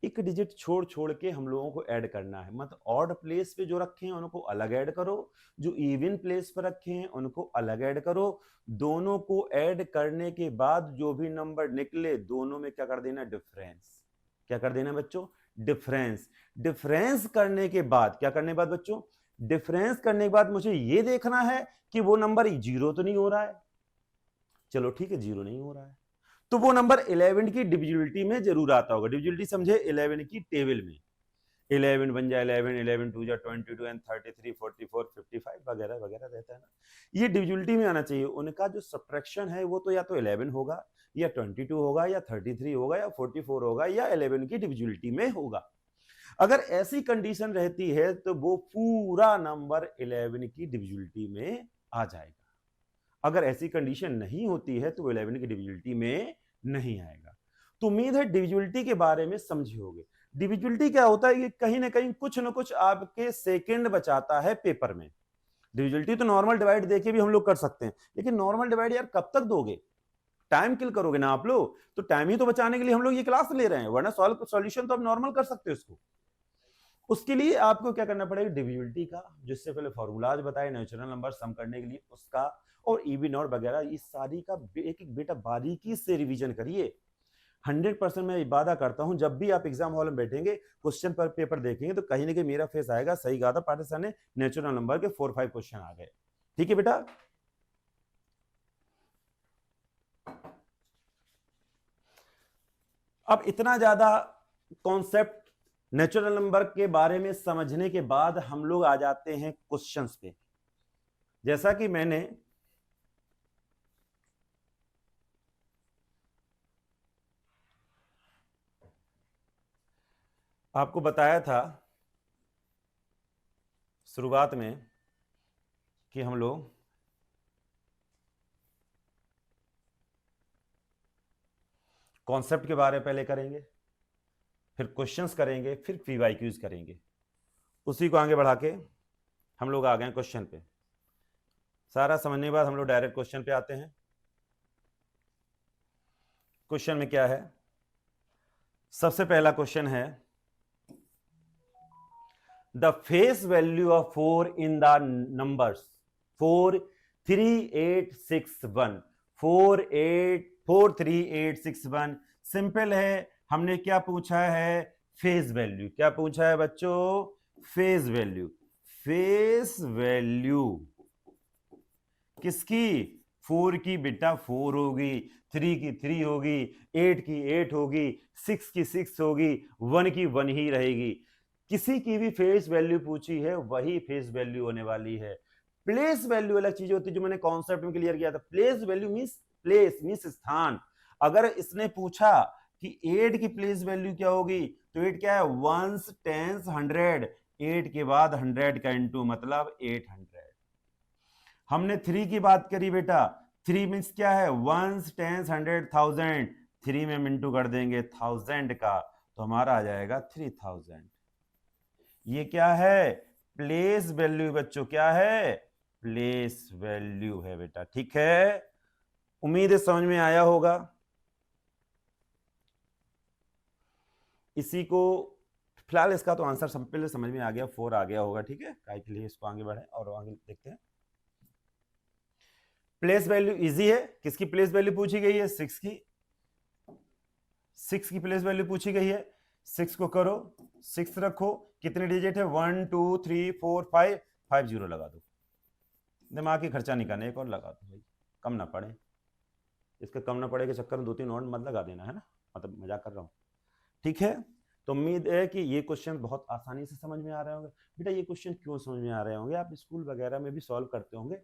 एक डिजिट छोड़ छोड़ के हम लोगों को ऐड करना है। मतलब ऑड प्लेस पे जो रखे हैं उनको अलग ऐड करो, जो इवन प्लेस पर रखे हैं उनको अलग ऐड करो। दोनों को ऐड करने के बाद जो भी नंबर निकले, दोनों में क्या कर देना? डिफरेंस। क्या कर देना बच्चों? डिफरेंस। डिफरेंस करने के बाद क्या करने के बाद बच्चों? डिफरेंस करने के बाद मुझे ये देखना है कि वो नंबर 0 तो नहीं हो रहा है। चलो ठीक है, 0 नहीं हो रहा है तो वो नंबर 11 की डिविजिबिलिटी में जरूर आता होगा। डिविजिबिलिटी समझे? 11 की टेबल में 11 बन जाए 11, 11 2 जा 22 एंड 33 44 55 वगैरह वगैरह रहता है ना, ये डिविजिबिलिटी में आना चाहिए। उनका जो सब्ट्रैक्शन है वो तो या तो 11 होगा या 22 होगा या 33 होगा या 44 होगा या 11 की डिविजिबिलिटी में होगा। अगर ऐसी कंडीशन रहती है तो वो पूरा नंबर 11 की डिविजिबिलिटी में आ जाएगा। अगर ऐसी कंडीशन नहीं होती है तो 11 की डिविजिबिलिटी में नहीं आएगा। तो उम्मीद है डिविजिबिलिटी के बारे में समझे होगे। डिविजिबिलिटी क्या होता है? ये कहीं ना कहीं कुछ ना कुछ आपके सेकंड बचाता है पेपर में। डिविजिबिलिटी तो नॉर्मल डिवाइड देके भी हम लोग कर सकते हैं, लेकिन नॉर्मल डिवाइड यार कब तक दोगे? टाइम किल करोगे ना आप लोग, तो टाइम ही तो बचाने के लिए हम लोग ये क्लास ले रहे हैं, वरना सॉल्यूशन तो आप नॉर्मल कर सकते हो इसको। उसके लिए आपको क्या करना पड़ेगा, डिविजिबिलिटी का, जिससे पहले फॉर्मूलाज बताए, नेचुरल नंबर सम करने के लिए उसका, और ईवी नॉट वगैरह, इस सारी का एक एक बेटा बारीकी से रिवीजन करिए। 100% मैं वादा करता हूं, जब भी आप एग्जाम हॉल में बैठेंगे, क्वेश्चन पर पेपर देखेंगे, तो कहीं ना कहीं मेरा फेस आएगा, सही कहा था पार्टिसन ने, नेचुरल नंबर के 4-5 क्वेश्चन आ गए। ठीक है बेटा। अब इतना ज्यादा कॉन्सेप्ट नेचुरल नंबर के बारे में समझने के बाद हम लोग आ जाते हैं क्वेश्चंस पे। जैसा कि मैंने आपको बताया था शुरुआत में कि हम लोग कॉन्सेप्ट के बारे में पहले करेंगे, फिर क्वेश्चंस करेंगे, फिर पीवाईक्यूज करेंगे। उसी को आगे बढ़ा के हम लोग आ गए क्वेश्चन पे। सारा समझने के बाद हम लोग डायरेक्ट क्वेश्चन पे आते हैं। क्वेश्चन में क्या है, सबसे पहला क्वेश्चन है, the face value of 4 in the numbers 4 3 8 6 1 4 3 8 6 1। Simple है, हमने क्या पूछा है, फेस वैल्यू। क्या पूछा है बच्चों, फेस वैल्यू। फेस वैल्यू किसकी, 4 की बेटा 4 होगी, 3 की 3 होगी, 8 की 8 होगी, 6 की 6 होगी, 1 की 1 ही रहेगी। किसी की भी फेस वैल्यू पूछी है वही फेस वैल्यू होने वाली है। प्लेस वैल्यू अलग चीज होती है, जो मैंने कॉन्सेप्ट में क्लियर किया था। Place value means place means स्थान। अगर इसने पूछा कि 8 की प्लेस वैल्यू क्या होगी, तो 8 क्या है, वंस टेंस 100, 8 के बाद 100 का इंटू मतलब 800। हमने 3 की बात करी बेटा, 3 मीन्स क्या है, वंस टेंस 100 1000, 3 में मिनटू कर देंगे 1000 का, तो हमारा आ जाएगा 3000। ये क्या है, प्लेस वैल्यू बच्चों, क्या है, प्लेस वैल्यू है बेटा। ठीक है, उम्मीद है समझ में आया होगा। इसी को फिलहाल इसका तो आंसर सब पहले समझ में आ गया, 4 आ गया होगा। ठीक है, काय के लिए इसको आगे बढ़े और आगे देखते हैं। प्लेस वैल्यू इजी है, किसकी प्लेस वैल्यू पूछी गई है, 6 की। 6 की प्लेस वैल्यू पूछी गई है, 6 को करो, 6 रखो, कितने डिजिट है, 1 2 3 4 5, 5 0 लगा दो, दिमाग की खर्चा निकालने एक और लगा दो भाई, कम ना पड़े। इसका कम ना पड़े के चक्कर में 2-3 और मत लगा देना, है ना, मतलब मजाक कर रहा हूँ। ठीक है, तो उम्मीद है कि ये क्वेश्चन बहुत आसानी से समझ में आ रहे होंगे। बेटा ये क्वेश्चन क्यों समझ में आ रहे होंगे, आप स्कूल वगैरह में भी सॉल्व करते होंगे।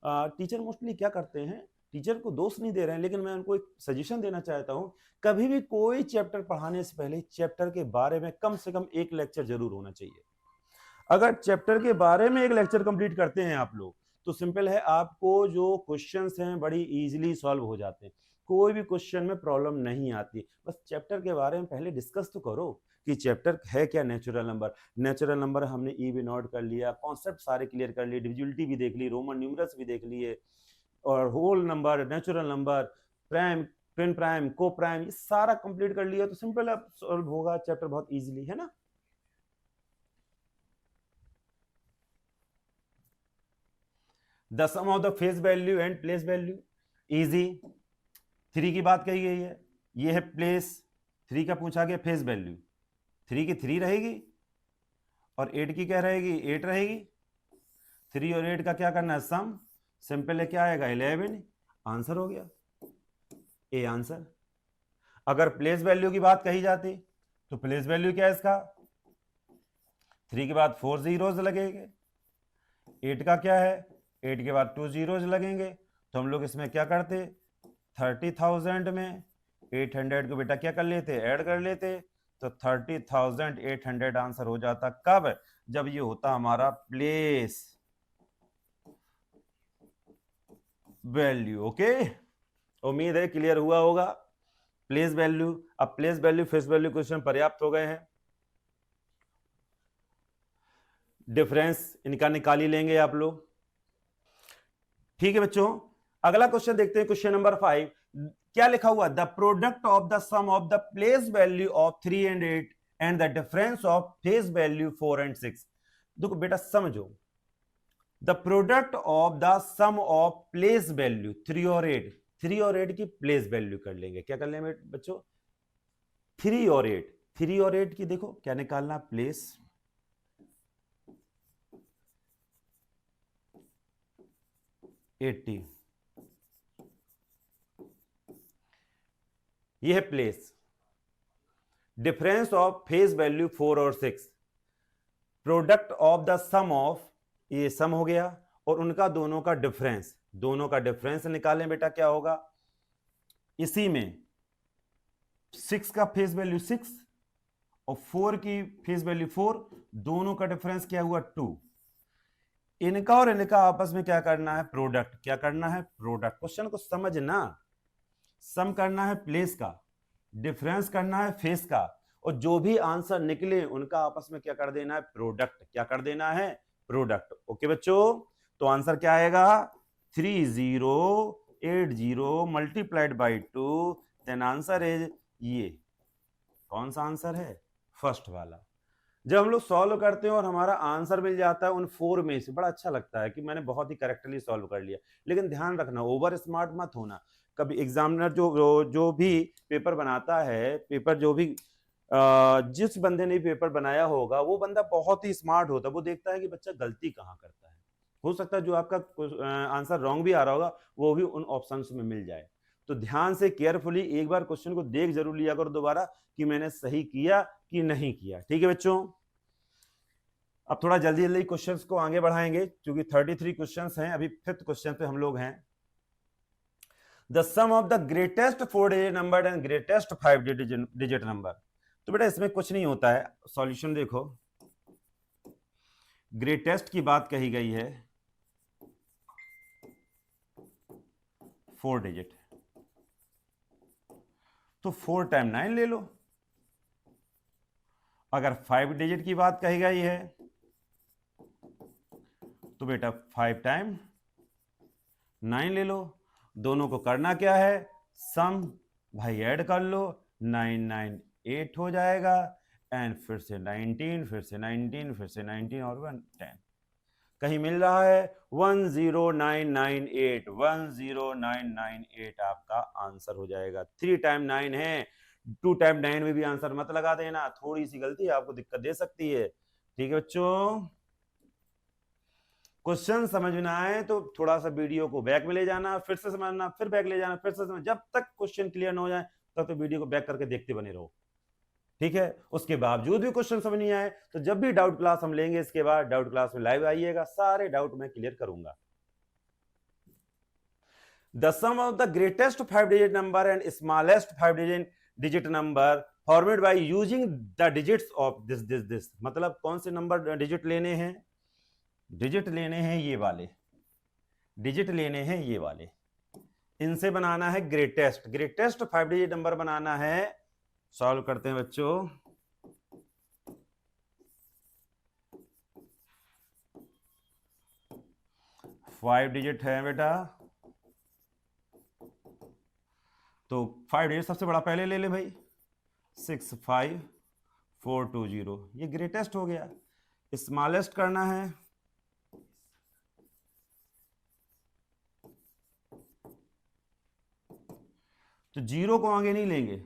टीचर मोस्टली क्या करते हैं, टीचर को दोष नहीं दे रहे हैं, लेकिन मैं उनको एक सजेशन देना चाहता हूं, कभी भी कोई चैप्टर पढ़ाने से पहले चैप्टर के बारे में कम से कम एक लेक्चर जरूर होना चाहिए। अगर चैप्टर के बारे में एक लेक्चर कंप्लीट करते हैं आप लोग, तो सिंपल है, आपको जो क्वेश्चंस हैं बड़ी इजीली सॉल्व हो जाते हैं, कोई भी क्वेश्चन में प्रॉब्लम नहीं आती। बस चैप्टर के बारे में पहले डिस्कस तो करो कि चैप्टर है क्या, नेचुरल नंबर। नेचुरल नंबर हमने ई भी नोट कर लिया, कॉन्सेप्ट सारे क्लियर कर लिए, डिविजिबिलिटी भी देख ली, रोमन न्यूमरल्स भी देख लिए, और whole number, natural number, prime, twin prime, coprime, ये सारा कंप्लीट कर लिया, तो सिंपल है, सॉल्व होगा चैप्टर बहुत इजीली, है ना। The sum of the face value and place value, easy. 3 की बात कही गई है, ये है प्लेस, 3 का पूछा गया फेस वैल्यू, 3 की 3 रहेगी और 8 की क्या रहेगी, 8 रहेगी। 3 और 8 का क्या करना है, सम, सिंपल है, क्या आएगा, 11, आंसर हो गया, ए आंसर। अगर प्लेस वैल्यू की बात कही जाती, तो प्लेस वैल्यू क्या है इसका, 3 के बाद 4 जीरोज लगेंगे, 8 का क्या है, 8 के बाद 2 जीरोज लगेंगे, तो हम लोग इसमें क्या करते, 30,000 में 800 को बेटा क्या कर लेते, ऐड कर लेते, तो 30,800 आंसर हो जाता। कब, जब ये होता हमारा प्लेस वैल्यू। ओके, उम्मीद है क्लियर हुआ होगा। प्लेस वैल्यू, अब place value face value question पर्याप्त हो गए हैं, डिफरेंस इनका निकाल ही लेंगे आप लोग। ठीक है बच्चों, अगला क्वेश्चन देखते हैं, क्वेश्चन नंबर 5। क्या लिखा हुआ, the product of the sum of the place value of 3 and 8 and the difference of face value 4 and 6। देखो बेटा समझो, the product of the sum of place value 3 और 8, 3 और 8 की प्लेस वैल्यू कर लेंगे। क्या कर लेंगे बच्चों, 3 और 8, 3 और 8 की देखो क्या निकालना, प्लेस, एट्टी, ये है place. Difference of face value 4 और 6, product of the sum of, ये सम हो गया, और उनका दोनों का डिफरेंस, दोनों का डिफरेंस निकालें बेटा, क्या होगा, इसी में 6 का फेस वैल्यू 6 और 4 की फेस वैल्यू 4, दोनों का डिफरेंस क्या हुआ 2। इनका और इनका आपस में क्या करना है, प्रोडक्ट, क्या करना है, प्रोडक्ट। क्वेश्चन को समझना, सम करना है प्लेस का, डिफरेंस करना है फेस का, और जो भी आंसर निकले उनका आपस में क्या कर देना है, प्रोडक्ट, क्या कर देना है, प्रोडक्ट। ओके बच्चों, तो आंसर क्या आएगा, 3080 multiplied by 2, then answer is ये। कौन सा आंसर है, फर्स्ट वाला। जब हम लोग सॉल्व करते हैं और हमारा आंसर मिल जाता है उन 4 में से, बड़ा अच्छा लगता है कि मैंने बहुत ही करेक्टली सॉल्व कर लिया। लेकिन ध्यान रखना, ओवर स्मार्ट मत होना। कभी एग्जामिनर जो भी पेपर बनाता है, पेपर जो भी जिस बंदे ने पेपर बनाया होगा वो बंदा बहुत ही स्मार्ट होता है, वो देखता है कि बच्चा गलती कहाँ करता है। हो सकता है जो आपका आंसर रॉन्ग भी आ रहा होगा वो भी उन ऑप्शंस में मिल जाए। तो ध्यान से केयरफुली एक बार क्वेश्चन को देख जरूर लिया करो दोबारा कि मैंने सही किया कि नहीं किया। ठीक है बच्चों, अब थोड़ा जल्दी जल्दी क्वेश्चंस को आगे बढ़ाएंगे क्योंकि 33 क्वेश्चंस हैं। अभी 5th क्वेश्चन पे हम लोग हैं। The sum of the greatest 4 digit number and greatest 5 digit number. तो बेटा इसमें कुछ नहीं होता है, सॉल्यूशन देखो, ग्रेटेस्ट की बात कही गई है 4 डिजिट, तो 4 टाइम 9 ले लो। अगर 5 डिजिट की बात कही गई है तो बेटा 5 टाइम 9 ले लो। दोनों को करना क्या है, सम भाई ऐड कर लो, 9 9 8 हो जाएगा, एंड फिर से 19, फिर से 19, फिर से 19 और 1 10। कहीं मिल रहा है 10998, 10998 आपका आंसर हो जाएगा। 3 टाइम 9 है, 2 टाइम 9 में भी आंसर मत लगा देना, थोड़ी सी गलती आपको दिक्कत दे सकती है। ठीक है बच्चों, क्वेश्चन समझ में आए तो थोड़ा सा वीडियो को बैक में ले जाना, फिर से समझना, फिर बैक ले जाना, फिर से समझ, जब तक क्वेश्चन क्लियर ना हो जाए तब तो वीडियो को बैक करके देखते बने रहो। ठीक है, उसके बावजूद भी क्वेश्चन समझ नहीं आए तो जब भी डाउट क्लास हम लेंगे इसके बाद डाउट क्लास में लाइव आइएगा, सारे डाउट मैं क्लियर करूंगा। The sum of the greatest 5 digit number and smallest 5 digit number formed by using the digits of this. मतलब कौन से नंबर डिजिट लेने हैं, डिजिट लेने हैं ये वाले, डिजिट लेने हैं ये वाले, इनसे बनाना है ग्रेटेस्ट। ग्रेटेस्ट 5 डिजिट नंबर बनाना है, सॉल्व करते हैं बच्चों। फाइव डिजिट है बेटा, तो 5 डिजिट सबसे बड़ा पहले ले ले भाई, 65420, ये ग्रेटेस्ट हो गया। स्मॉलेस्ट करना है, तो 0 को आगे नहीं लेंगे,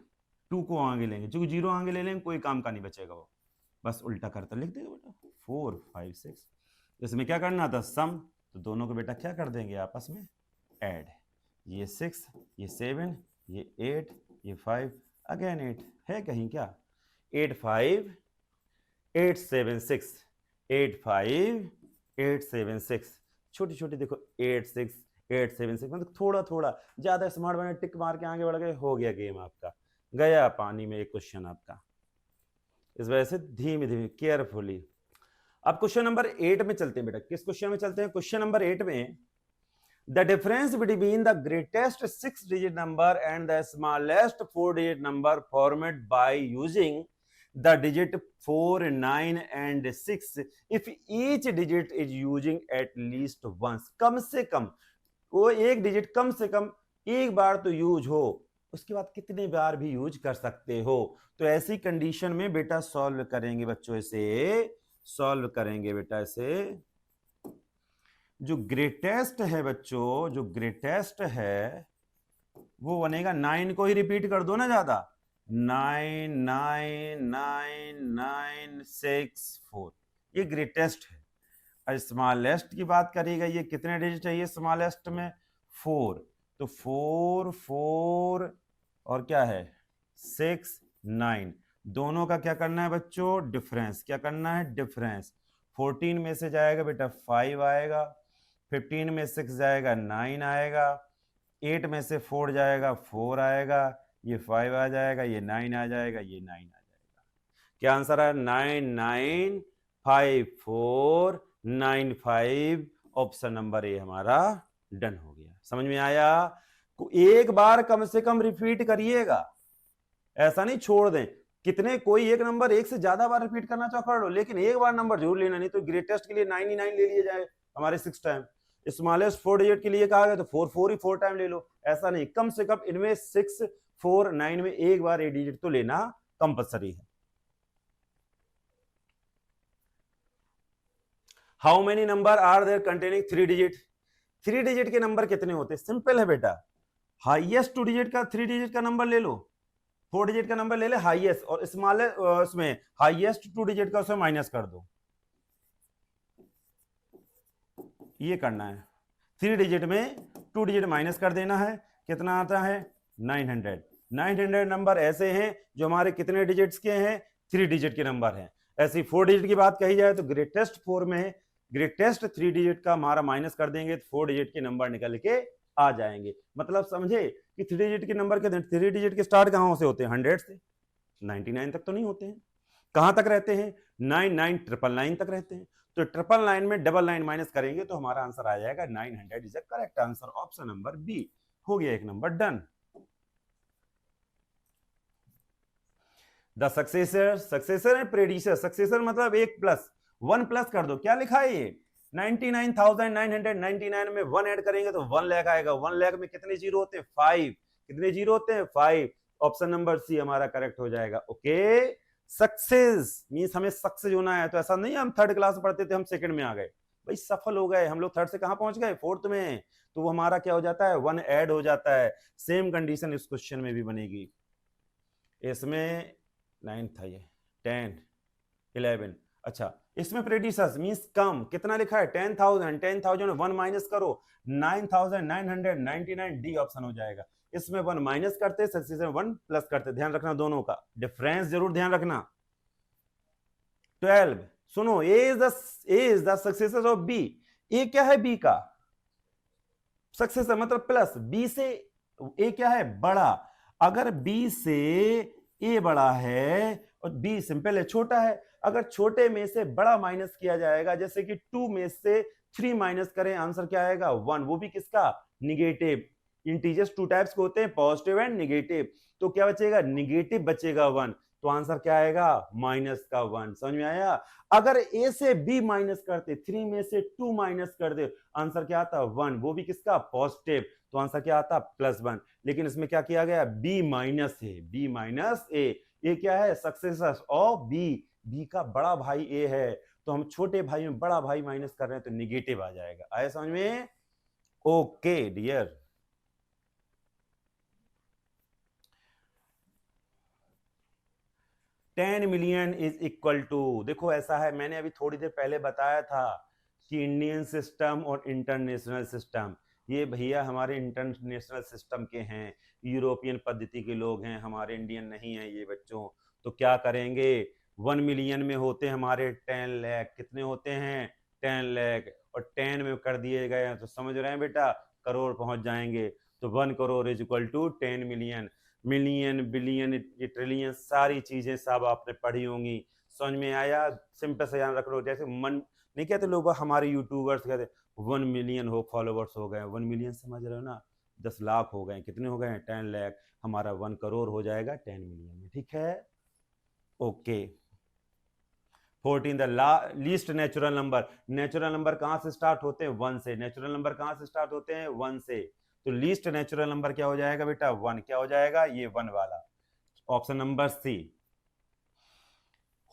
2 को आगे लेंगे, क्योंकि 0 आगे ले लेंगे कोई काम का नहीं बचेगा, वो बस उल्टा करता लिख देगा बेटा 4 5 6। इसमें क्या करना था, सम, तो दोनों को बेटा क्या कर देंगे आपस में ऐड, ये 6 ये 7 ये 8 ये 5 अगेन 8 है कहीं क्या, 8 5 8 7 6 8 5 8 7 6, छोटी छोटी देखो 8 6 8 7 6, मतलब थोड़ा थोड़ा, ज्यादा स्मार्ट बने टिक मार के आगे बढ़ गए, हो गया गेम आपका, गया पानी में एक क्वेश्चन आपका। इस वजह से धीमे धीमे केयरफुली। अब क्वेश्चन नंबर 8 में चलते हैं बेटा, किस क्वेश्चन में चलते हैं, क्वेश्चन नंबर 8 में the difference between the greatest 6 digit number and the smallest 4 digit number format by using the digit 4 9 and 6 if each digit is using at least once। कम से कम वो एक डिजिट कम से कम एक बार तो यूज हो, उसके बाद कितने बार भी यूज कर सकते हो। तो ऐसी कंडीशन में बेटा सॉल्व करेंगे बच्चों, इसे सॉल्व करेंगे बेटा इसे। जो ग्रेटेस्ट है बच्चों, जो ग्रेटेस्ट है वो बनेगा 9 को ही रिपीट कर दो ना ज्यादा, 9999964, ये ग्रेटेस्ट है। और स्मॉलेस्ट की बात करेगा, ये कितने डिजिट है ये स्मॉलेस्ट में, 4, तो 4 4 और क्या है 6 9, दोनों का क्या करना है बच्चों, डिफरेंस, क्या करना है डिफरेंस। 14 में से जाएगा बेटा 5 आएगा, 15 में 6 जाएगा 9 आएगा, 8 में से 4 जाएगा 4 आएगा, ये 5 आ जाएगा, ये 9 आ जाएगा, ये 9 आ जाएगा। क्या आंसर है 995495, ऑप्शन नंबर ए हमारा डन हो गया। समझ में आया? एक बार कम से कम रिपीट करिएगा, ऐसा नहीं छोड़ दें। कितने कोई एक नंबर एक से ज्यादा बार रिपीट करना चाहो कर लो, लेकिन एक बार नंबर जरूर लेना, नहीं तो ग्रेटेस्ट के लिए 99 ले लिए जाए हमारे 6 टाइम, स्मॉलेस्ट 4 डिजिट के लिए कहा गया तो 4 4 ही 4 टाइम ले लो। ऐसा नहीं, कम से कम इनमें 6 4 9 में एक बार 8 डिजिट तो लेना कंपलसरी है। How many number are there containing 3 digit? 3 digit के नंबर कितने होते हैं? सिंपल है बेटा, हाईएस्ट 2 डिजिट का 3 डिजिट का नंबर ले लो, 4 डिजिट का नंबर ले ले हाईएस्ट, और स्मॉलेस्ट उसमें हाईएस्ट 2 डिजिट का उसमें माइनस कर दो, ये करना है। 3 डिजिट में 2 डिजिट माइनस कर देना है, कितना आता है 900। 900 नंबर ऐसे हैं जो हमारे कितने डिजिट्स के हैं, 3 डिजिट के नंबर हैं। ऐसी 4 डिजिट की बात कही जाए तो ग्रेटेस्ट 4 में है, ग्रेटेस्ट 3 डिजिट का हमारा माइनस कर देंगे तो 4 डिजिट के नंबर निकल के आ जाएंगे। मतलब समझे कि 3 डिजिट के नंबर के 3 डिजिट के स्टार्ट कहां से होते हैं, 100 से, 99 तक तो नहीं होते हैं। कहां तक रहते हैं, 9999 तक रहते हैं। तो 999 में 99 माइनस करेंगे तो हमारा आंसर आ जाएगा 900 is the correct answer, option number B हो गया, एक number done. The successor, successor and predecessor, successor मतलब 1 प्लस 1 प्लस कर दो, क्या लिखा है ये 99,999 में 1 ऐड करेंगे तो 1 लाख आएगा। 1 लाख में कितने जीरो होते हैं 5, कितने जीरो होते हैं 5, ऑप्शन नंबर सी हमारा करेक्ट हो जाएगा। ओके, सक्सेस मींस हमें सक्सेस होना है, तो ऐसा नहीं हम 3rd क्लास पढ़ते थे हम 2nd में आ गए, भाई सफल हो गए हम लोग, 3rd से कहां पहुंच गए 4th में, तो वो हमारा क्या हो जाता है 1 ऐड हो जाता है। सेम कंडीशन इस क्वेश्चन में भी बनेगी। इसमें 9 था, ये 10 11, अच्छा इसमें प्रेडिसर्स मींस कम, कितना लिखा है 10,000, 10,000 1 माइनस करो 9,999, डी ऑप्शन हो जाएगा। इसमें 1 माइनस करते, सक्सेसर 1 प्लस करते, ध्यान रखना दोनों का डिफरेंस जरूर ध्यान रखना। 12, सुनो, A is the successor of B, A क्या है बी का सक्सेसर मतलब प्लस, बी से ए क्या है बड़ा, अगर बी से ए बड़ा है और बी सिंपल है छोटा है, अगर छोटे में से बड़ा माइनस किया जाएगा, जैसे कि 2 में से 3 माइनस करें, आंसर क्या आएगा 1, वो भी किसका निगेटिव। इंटीजर्स 2 टाइप्स के होते हैं, पॉजिटिव एंड निगेटिव, तो क्या बचेगा निगेटिव बचेगा 1, तो आंसर क्या आएगा माइनस का 1। समझ में आया? अगर ए से बी माइनस करते, 3 में से 2 माइनस कर दे, आंसर क्या आता 1, वो भी किसका पॉजिटिव, तो आंसर क्या आता +1। लेकिन इसमें क्या किया गया बी माइनस ए, बी माइनस ए, ये क्या है सक्सेसर ऑफ बी, बी का बड़ा भाई ए है, तो हम छोटे भाई में बड़ा भाई माइनस कर रहे हैं तो निगेटिव आ जाएगा। आया समझ में? Okay dear, $10 million is equal to, देखो ऐसा है, मैंने अभी थोड़ी देर पहले बताया था कि इंडियन सिस्टम और इंटरनेशनल सिस्टम, ये भैया हमारे इंटरनेशनल सिस्टम के हैं, यूरोपियन पद्धति के लोग हैं, हमारे इंडियन नहीं है ये बच्चों। तो क्या करेंगे 1 मिलियन में होते हैं हमारे 10 लाख, कितने होते हैं 10 लाख, और 10 में कर दिए गए हैं तो समझ रहे हैं बेटा करोड़ पहुंच जाएंगे। तो 1 crore is equal to 10 million. Million billion trillion सारी चीजें सब आपने पढ़ी होंगी, समझ में आया? सिंपल से ध्यान रख लो, जैसे मन नहीं कहते लोग हमारे यूट्यूबर्स कहते 1 मिलियन हो फॉलोवर्स हो गए, 1 मिलियन समझ रहे हो ना, 10 लाख हो गए, कितने हो गए 10 लाख, हमारा 1 करोड़ हो जाएगा 10 मिलियन में, ठीक है? Okay. 14 the least natural number, natural number कहां से स्टार्ट होते हैं 1 से, नेचुरल नंबर कहां से स्टार्ट होते हैं 1 से, तो लीस्ट नेचुरल नंबर क्या हो जाएगा बेटा 1, क्या हो जाएगा ये 1 वाला, option number C.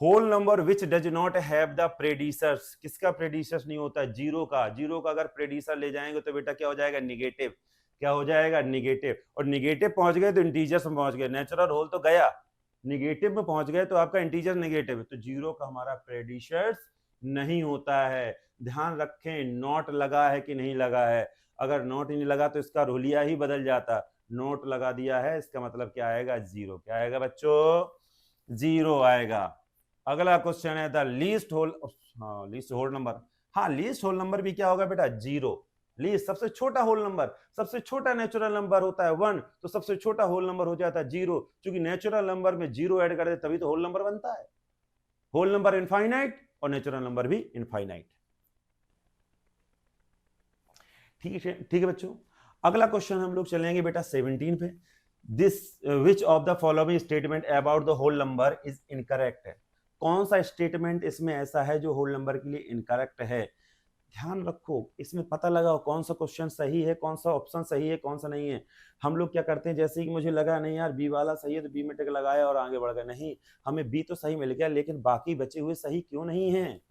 Whole number which does not have the predecessors, किसका प्रेडिसर्स नहीं होता, जीरो का, जीरो का अगर प्रेडिसर ले जाएंगे तो बेटा क्या हो जाएगा निगेटिव, क्या हो जाएगा निगेटिव, और निगेटिव पहुंच गए तो इंटीजर्स में पहुंच गए, नेचुरल होल तो गया, निगेटिव में पहुंच गए तो आपका इंटीजर नेगेटिव है, तो जीरो का हमारा प्रेडिसर्स नहीं होता है। ध्यान रखें नॉट लगा है कि नहीं लगा है, अगर नॉट नहीं लगा तो इसका रोलिया ही बदल जाता, नोट लगा दिया है इसका मतलब क्या आएगा जीरो, क्या आएगा बच्चों जीरो आएगा। अगला क्वेश्चन है द लीस्ट होल, हाँ लीस्ट होल नंबर, हाँ लीस्ट होल नंबर भी क्या होगा बेटा जीरो, लीस्ट सबसे छोटा होल नंबर, सबसे छोटा नेचुरल नंबर होता है 1, तो सबसे छोटा होल नंबर हो जाता है जीरो, क्योंकि नेचुरल नंबर में जीरो ऐड कर दे तभी तो होल नंबर बनता है, होल नंबर इनफाइनाइट और नेचुरल नंबर भी इनफाइनाइट। ठीक है बच्चों, अगला क्वेश्चन हम लोग चलेंगे बेटा 17 पे। This which of the following statement about the whole number is incorrect है, कौन सा स्टेटमेंट इसमें ऐसा है जो होल नंबर के लिए इनकरेक्ट है। ध्यान रखो इसमें पता लगाओ कौन सा क्वेश्चन सही है, कौन सा ऑप्शन सही है, कौन सा नहीं है। हम लोग क्या करते हैं, जैसे कि मुझे लगा नहीं यार बी वाला सही है तो बी में टिक लगाया और आगे बढ़ गए, नहीं हमें बी तो सही मिल गया लेकिन बाकी बचे हुए सही क्यों नहीं है।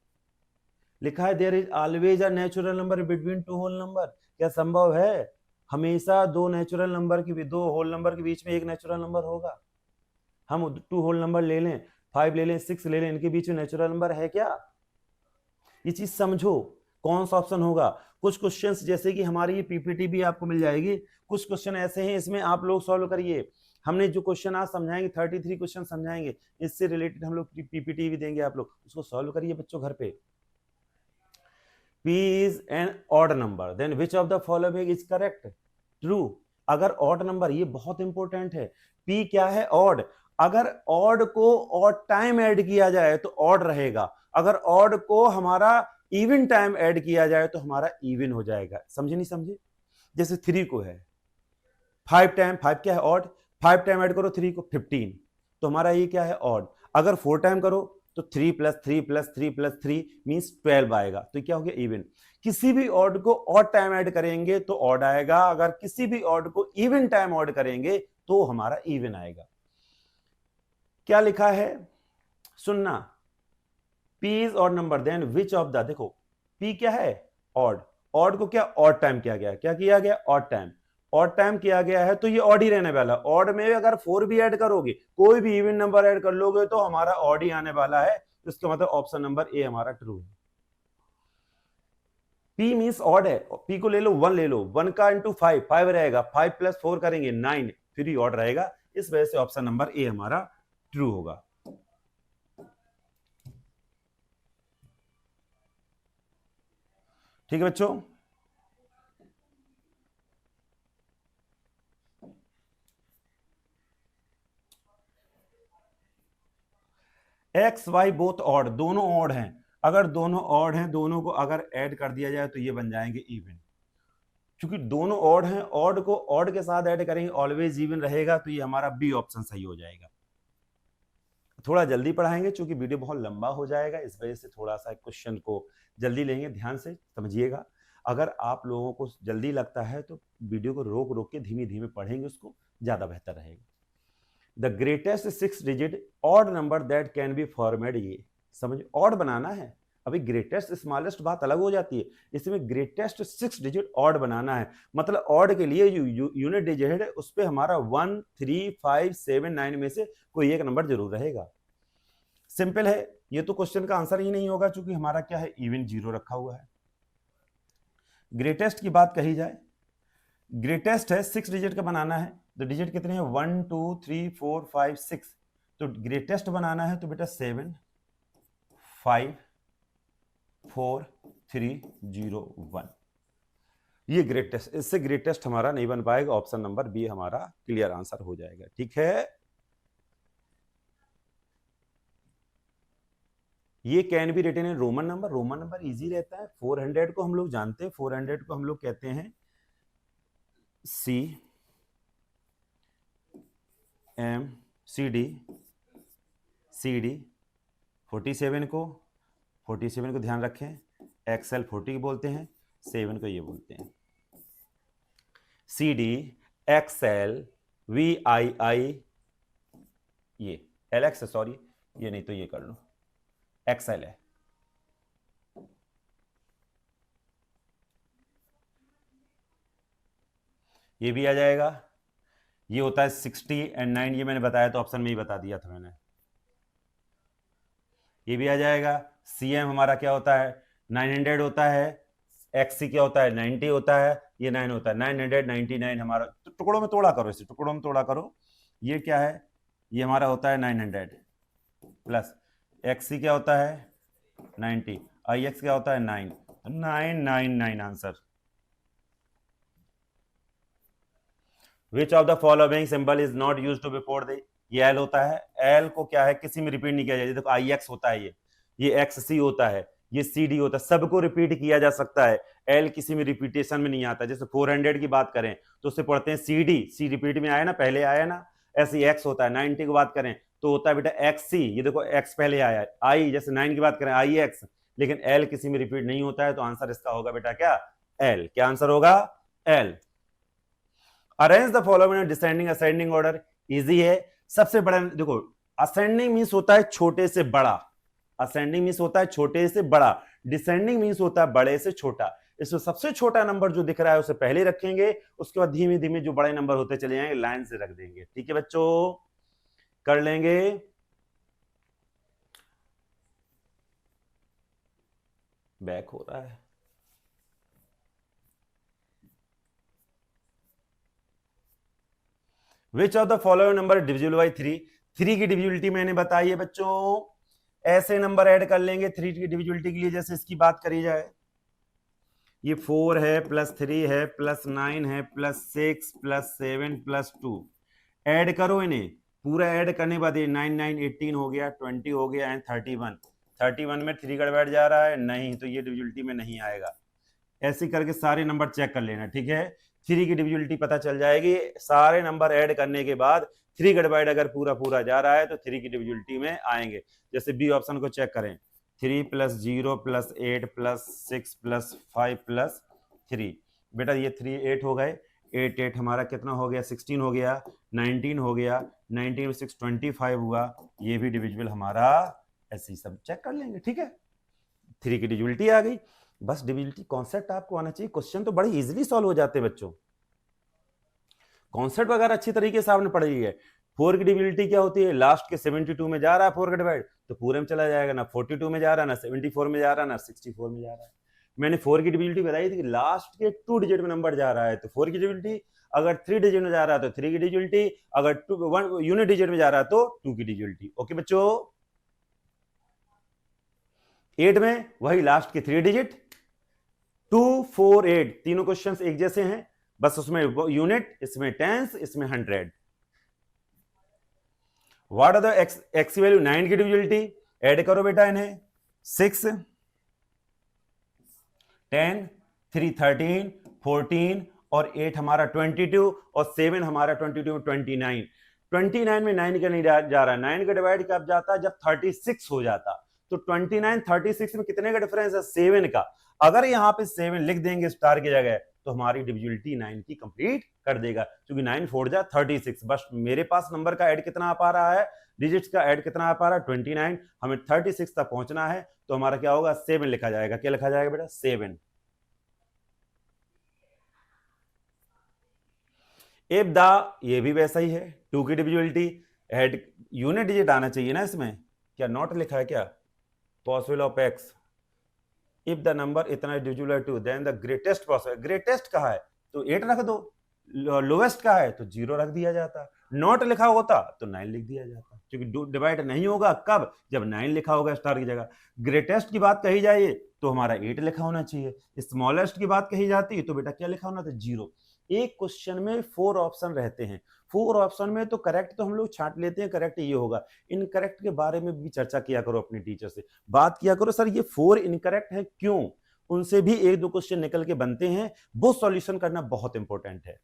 लिखा है there is always a natural number between two whole number, क्या संभव है हमेशा दो नेचुरल नंबर की, दो होल नंबर के बीच में एक नेचुरल नंबर होगा। हम टू होल नंबर ले लें, 5 ले लें, 6 ले लें, इनके बीच में नेचुरल नंबर है क्या, ये चीज समझो कौन सा ऑप्शन होगा। कुछ क्वेश्चंस जैसे कि हमारी ये पीपीटी भी आपको मिल जाएगी, कुछ क्वेश्चन ऐसे हैं इसमें आप लोग सॉल्व करिए। हमने जो क्वेश्चन आज समझाएंगे 33 क्वेश्चन समझाएंगे, इससे रिलेटेड हम लोग पीपीटी भी देंगे, आप लोग उसको सॉल्व करिए बच्चों घर पे। P is an odd number, then which of the following is correct? True। अगर odd number, ये बहुत इंपॉर्टेंट है, P क्या है odd, अगर odd को odd टाइम ऐड किया जाए तो odd रहेगा, अगर odd को हमारा इवन टाइम ऐड किया जाए तो हमारा इवन हो जाएगा। समझे नहीं समझे, जैसे 3 को है 5 टाइम, 5 क्या है odd, 5 टाइम ऐड करो 3 को 15, तो हमारा ये क्या है odd। अगर 4 टाइम करो तो 3 प्लस 3 प्लस 3 प्लस 3 मीन्स 12 आएगा, तो क्या हो गया इवन। किसी भी ऑड को ऑड टाइम ऐड करेंगे तो ऑड आएगा, अगर किसी भी ऑड को इवन टाइम ऑड करेंगे तो हमारा इवन आएगा। क्या लिखा है सुनना, P is odd number then which of the, देखो P क्या है ऑड, ऑड को क्या ऑड टाइम किया गया, क्या किया गया ऑड टाइम, ऑड टाइम किया गया है तो ये ऑड ही रहने वाला। ऑड में अगर 4 भी ऐड करोगे, कोई भी इवन नंबर ऐड कर लोगे तो हमारा ऑड ही आने वाला है, तो इसका मतलब ऑप्शन नंबर ए हमारा ट्रू है। P मींस ऑड है, P को ले लो 1 ले लो, 1 का इंटू 5 5 रहेगा, 5 प्लस 4 करेंगे 9, फिर ही ऑड रहेगा, इस वजह से ऑप्शन नंबर ए हमारा ट्रू होगा। ठीक है बच्चों, एक्स वाई बोथ ऑड, दोनों ऑड हैं, अगर दोनों ऑड हैं दोनों को अगर ऐड कर दिया जाए तो ये बन जाएंगे इवन, क्योंकि दोनों ऑड हैं, ऑड को ऑड के साथ ऐड करेंगे ऑलवेज इवन रहेगा, तो ये हमारा बी ऑप्शन सही हो जाएगा। थोड़ा जल्दी पढ़ाएंगे क्योंकि वीडियो बहुत लंबा हो जाएगा, इस वजह से थोड़ा सा क्वेश्चन को जल्दी लेंगे, ध्यान से समझिएगा। अगर आप लोगों को जल्दी लगता है तो वीडियो को रोक रोक के धीमे धीमे पढ़ेंगे, उसको ज्यादा बेहतर रहेगा। The greatest 6 digit odd number that can be formed, ये समझ ऑड बनाना है, अभी ग्रेटेस्ट स्मॉलेस्ट बात अलग हो जाती है, इसमें ग्रेटेस्ट 6 डिजिट ऑड बनाना है, मतलब ऑड के लिए जो यूनिट डिजिट है उस पर हमारा 1 3 5 7 9 में से कोई एक नंबर जरूर रहेगा। सिंपल है, ये तो क्वेश्चन का आंसर ही नहीं होगा क्योंकि हमारा क्या है इवन 0 रखा हुआ है। ग्रेटेस्ट की बात कही जाए, ग्रेटेस्ट है 6 डिजिट का बनाना है, तो डिजिट कितने हैं 1 2 3 4 5 6, तो ग्रेटेस्ट बनाना है तो बेटा 7 5 4 3 0 1, ये ग्रेटेस्ट, इससे ग्रेटेस्ट हमारा नहीं बन पाएगा, ऑप्शन नंबर बी हमारा क्लियर आंसर हो जाएगा। ठीक है, ये can be written in Roman number, Roman number easy रहता है। 400 को हम लोग जानते हैं, 400 को हम लोग कहते हैं C M C D C D, 47 को ध्यान रखें, एक्सएल 40 बोलते हैं, 7 को ये बोलते हैं। CD, XL, VII, ये LX है, सॉरी ये नहीं तो ये कर लो, XL है। ये भी आ जाएगा। ये होता है 60 एंड 9, ये मैंने बताया तो ऑप्शन में ही बता दिया था मैंने। ये भी आ जाएगा। CM हमारा क्या होता है 900 होता है। XC क्या होता है 90 होता है। ये 9 होता है 999 हमारा। तो टुकड़ों में तोड़ा करो, इसे टुकड़ों में तोड़ा करो। ये क्या है, ये हमारा होता है 900 प्लस XC क्या होता है 90, IX क्या होता है 9, 999 आंसर। Which of the following symbol is not use to before the, ये L होता है। L को क्या है किसी में रिपीट नहीं किया जाए, देखो IX होता है, ये XC होता है, ये CD होता है, सबको रिपीट किया जा सकता है। L किसी में रिपीटेशन में नहीं आता। जैसे 400 की बात करें तो उससे पढ़ते हैं CD, C रिपीट में आया ना, पहले आया ना। ऐसे X होता है। 90 की बात करें तो होता है बेटा XC, ये देखो X पहले आया। I जैसे 9 की बात करें IX, लेकिन L किसी में रिपीट नहीं होता है, तो आंसर इसका होगा बेटा क्या L। क्या आंसर होगा L। Arrange the following descending ascending order, easy है। सबसे बड़ा देखो, असेंडिंग मींस होता है छोटे से बड़ा, असेंडिंग मींस होता है छोटे से बड़ा, डिसेंडिंग मींस होता है बड़े से छोटा। इसमें सबसे छोटा नंबर जो दिख रहा है उसे पहले रखेंगे, उसके बाद धीमे धीमे जो बड़े नंबर होते चले जाएंगे लाइन से रख देंगे। ठीक है बच्चों, कर लेंगे। बैक हो रहा है। विच of the following number divisible by 3, 3 की डिविजिबिलिटी मैंने बताई है बच्चों। ऐसे नंबर ऐड कर लेंगे 3 की डिविजिबिलिटी के लिए, जैसे इसकी बात करी जाए, ये 4 है प्लस 3 है प्लस 9 है प्लस 6 प्लस 7 प्लस 2, ऐड करो इन्हें। पूरा ऐड करने के बाद ये 9 9 18 हो गया, 20 हो गया एंड 31। 31 में 3 गड़बड़ जा रहा है नहीं, तो ये डिविजिबिलिटी में नहीं आएगा। ऐसे करके सारे नंबर चेक कर लेना। ठीक है, 3 की डिविजिबिलिटी पता चल जाएगी। सारे नंबर ऐड करने के बाद 3 गड़बड़ अगर पूरा पूरा जा रहा है तो 3 की डिविजिबिलिटी में आएंगे। जैसे बी ऑप्शन को चेक करें, 3 plus 0 plus 8 plus 6 plus 5 plus 3, बेटा ये 3 8 हो गए, 8 8 हमारा कितना हो गया 16 हो गया, 19 हो गया, 19 में 6 25 हुआ, ये भी डिविजिबल हमारा। ऐसे ही सब चेक कर लेंगे। ठीक है, 3 की डिविजिबिलिटी आ गई। बस डिविजिबिलिटी कॉन्सेप्ट आपको आना चाहिए, क्वेश्चन तो बड़ी इजीली सॉल्व हो जाते हैं बच्चों। कॉन्सेप्ट वगैरह अच्छी तरीके से आपने पढ़ी है। 4 की डिविजिबिलिटी क्या होती है, लास्ट के 72 में जा रहा है 4 का डिवाइड तो पूरे में चला जाएगा, ना 42 में जा रहा है, ना 74 में जा रहा है, ना 64 में जा रहा है। मैंने 4 की डिविजिबिलिटी बताई थी कि लास्ट के 2 डिजिट में नंबर जा रहा है तो 4 की डिविजिबिलिटी, अगर 3 डिजिट में जा रहा है तो 3 की डिविजिबिलिटी, अगर 1 यूनिट डिजिट में जा रहा है तो 2 की डिविजिबिलिटी। ओके बच्चों, 8 में वही लास्ट के 3 डिजिट, 2 4 8 तीनों क्वेश्चंस एक जैसे हैं, बस उसमें यूनिट, इसमें टेंस, इसमें 100। व्हाट आर द एक्स की वैल्यू, 9 की डिविजिबिलिटी, ऐड करो बेटा इन्हें, 6 10 3 13 14 और 8 हमारा 22 और 7 हमारा 22 में 29। 29 में 9 का नहीं जा रहा है, 9 का डिवाइड कब जाता है जब 36 हो जाता। तो 29 36 में कितने का डिफरेंस है 7 का। अगर यहाँ पे 7 लिख देंगे स्टार की जगह तो हमारी डिविजिबिलिटी 9 की कंप्लीट कर देगा, क्योंकि 9 फोड़ जा 36। बस मेरे पास नंबर का ऐड कितना आ पा रहा है, डिजिट्स का ऐड कितना आ पा रहा है 29, हमें 36 तक पहुंचना है, तो हमारा क्या होगा 7 लिखा जाएगा। क्या लिखा जाएगा बेटा 7। इफ द, ये भी वैसा ही है, 2 की डिविजिबिलिटी, ऐड यूनिट डिजिट आना चाहिए ना इसमें, क्या नॉट लिखा है क्या, possible of X, if the number इतना डिविजिबल है 2 then the greatest possible, greatest कहा है तो 8 रख दो, लोवेस्ट कहा है तो 0 रख दिया जाता, नॉट लिखा होता तो 9 लिख दिया जाता, क्योंकि डिवाइड नहीं होगा कब, जब 9 लिखा होगा स्टार की जगह। ग्रेटेस्ट की बात कही जाए तो हमारा 8 लिखा होना चाहिए, स्मॉलेस्ट की बात कही जाती तो बेटा क्या लिखा होना था 0। एक क्वेश्चन में 4 ऑप्शन रहते हैं, 4 ऑप्शन में तो करेक्ट तो हम लोग छांट लेते हैं, करेक्ट ये होगा। इनकरेक्ट के बारे में भी चर्चा किया करो, अपने टीचर से बात किया करो, सर ये 4 इनकरेक्ट है क्यों, उनसे भी 1-2 क्वेश्चन निकल के बनते हैं, वो सॉल्यूशन करना बहुत इंपॉर्टेंट है।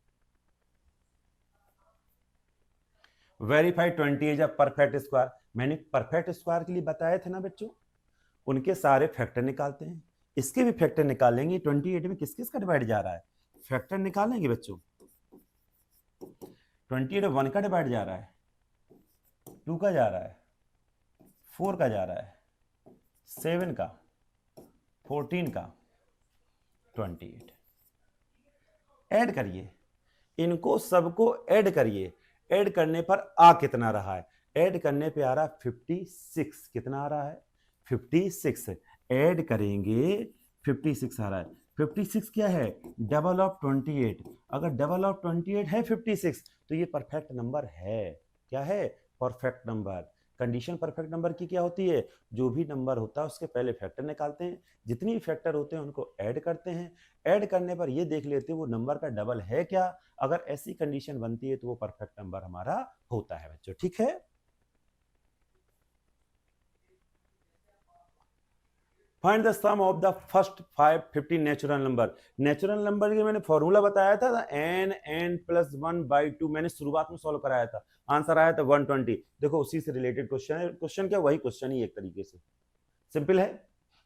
Verify 20 is a perfect square, मैंने परफेक्ट स्क्वायर के लिए बताए थे ना बच्चों, उनके सारे फैक्टर निकालते हैं, इसके भी फैक्टर निकालेंगे। 28 में किस किस का डिवाइड जा रहा है, फैक्टर निकालेंगे बच्चों। 28 1 का डिवाइड जा रहा है, 2 का जा रहा है, 4 का जा रहा है, 7 का, 14 का, 28। ऐड करिए, इनको सबको ऐड करिए। ऐड करने पर आ कितना रहा है? ऐड करने पे आ रहा है 56। कितना आ रहा है? 56। ऐड करेंगे 56 आ रहा है। 56 क्या है? Double of 28। अगर डबल ऑफ 28 है 56 तो ये परफेक्ट नंबर है। क्या है? Perfect number. Condition perfect number की क्या होती है? जो भी नंबर होता है उसके पहले फैक्टर निकालते हैं, जितनी भी फैक्टर होते हैं उनको ऐड करते हैं। ऐड करने पर ये देख लेते हैं वो नंबर का डबल है क्या। अगर ऐसी कंडीशन बनती है तो वो परफेक्ट नंबर हमारा होता है बच्चों। ठीक है, find the sum of the first 550 natural number. Natural number के मैंने फॉर्मूला बताया था n प्लस 1/2। मैंने शुरुआत में सॉल्व कराया था, आंसर आया था 120। देखो उसी से रिलेटेड क्वेश्चन है। क्वेश्चन क्या? वही क्वेश्चन ही, एक तरीके से सिंपल है,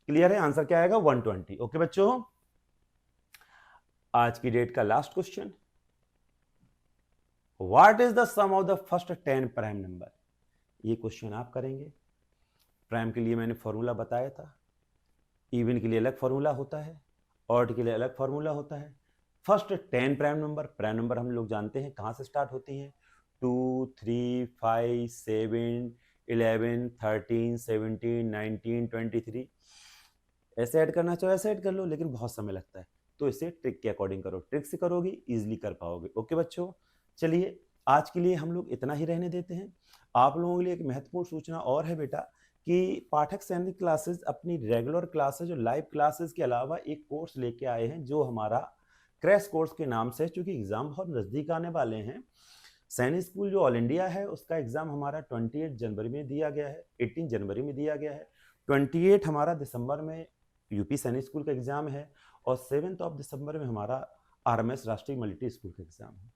क्लियर है। आंसर क्या आएगा? 120। ओके बच्चों, आज की डेट का last question, what is the sum of the first 10 prime number. ये क्वेश्चन आप करेंगे। प्राइम के लिए मैंने फॉर्मूला बताया था, इवन के लिए अलग फॉर्मूला होता है, ऑड के लिए अलग फॉर्मूला होता है। फर्स्ट 10 प्राइम नंबर हम लोग जानते हैं कहाँ से स्टार्ट होती हैं, 2 3 5 7 11 13 17 19 23। ऐसे ऐड करना चाहो ऐसे ऐड कर लो, लेकिन बहुत समय लगता है, तो इसे ट्रिक के अकॉर्डिंग करो। ट्रिक से करोगे इजीली कर पाओगे। ओके बच्चों, चलिए आज के लिए हम लोग इतना ही रहने देते हैं। आप लोगों के लिए एक महत्वपूर्ण सूचना और है बेटा, कि पाठक सैनिक क्लासेस अपनी रेगुलर क्लासेस जो लाइव क्लासेस के अलावा एक कोर्स लेके आए हैं जो हमारा क्रैश कोर्स के नाम से, चूंकि एग्जाम बहुत नज़दीक आने वाले हैं। सैनिक स्कूल जो ऑल इंडिया है उसका एग्जाम हमारा 28 जनवरी में दिया गया है, 18 जनवरी में दिया गया है। 28 हमारा दिसंबर में यूपी सैनिक स्कूल का एग्जाम है, और 7 ऑफ दिसंबर में हमारा RMS राष्ट्रीय मल्टी स्कूल का एग्जाम है।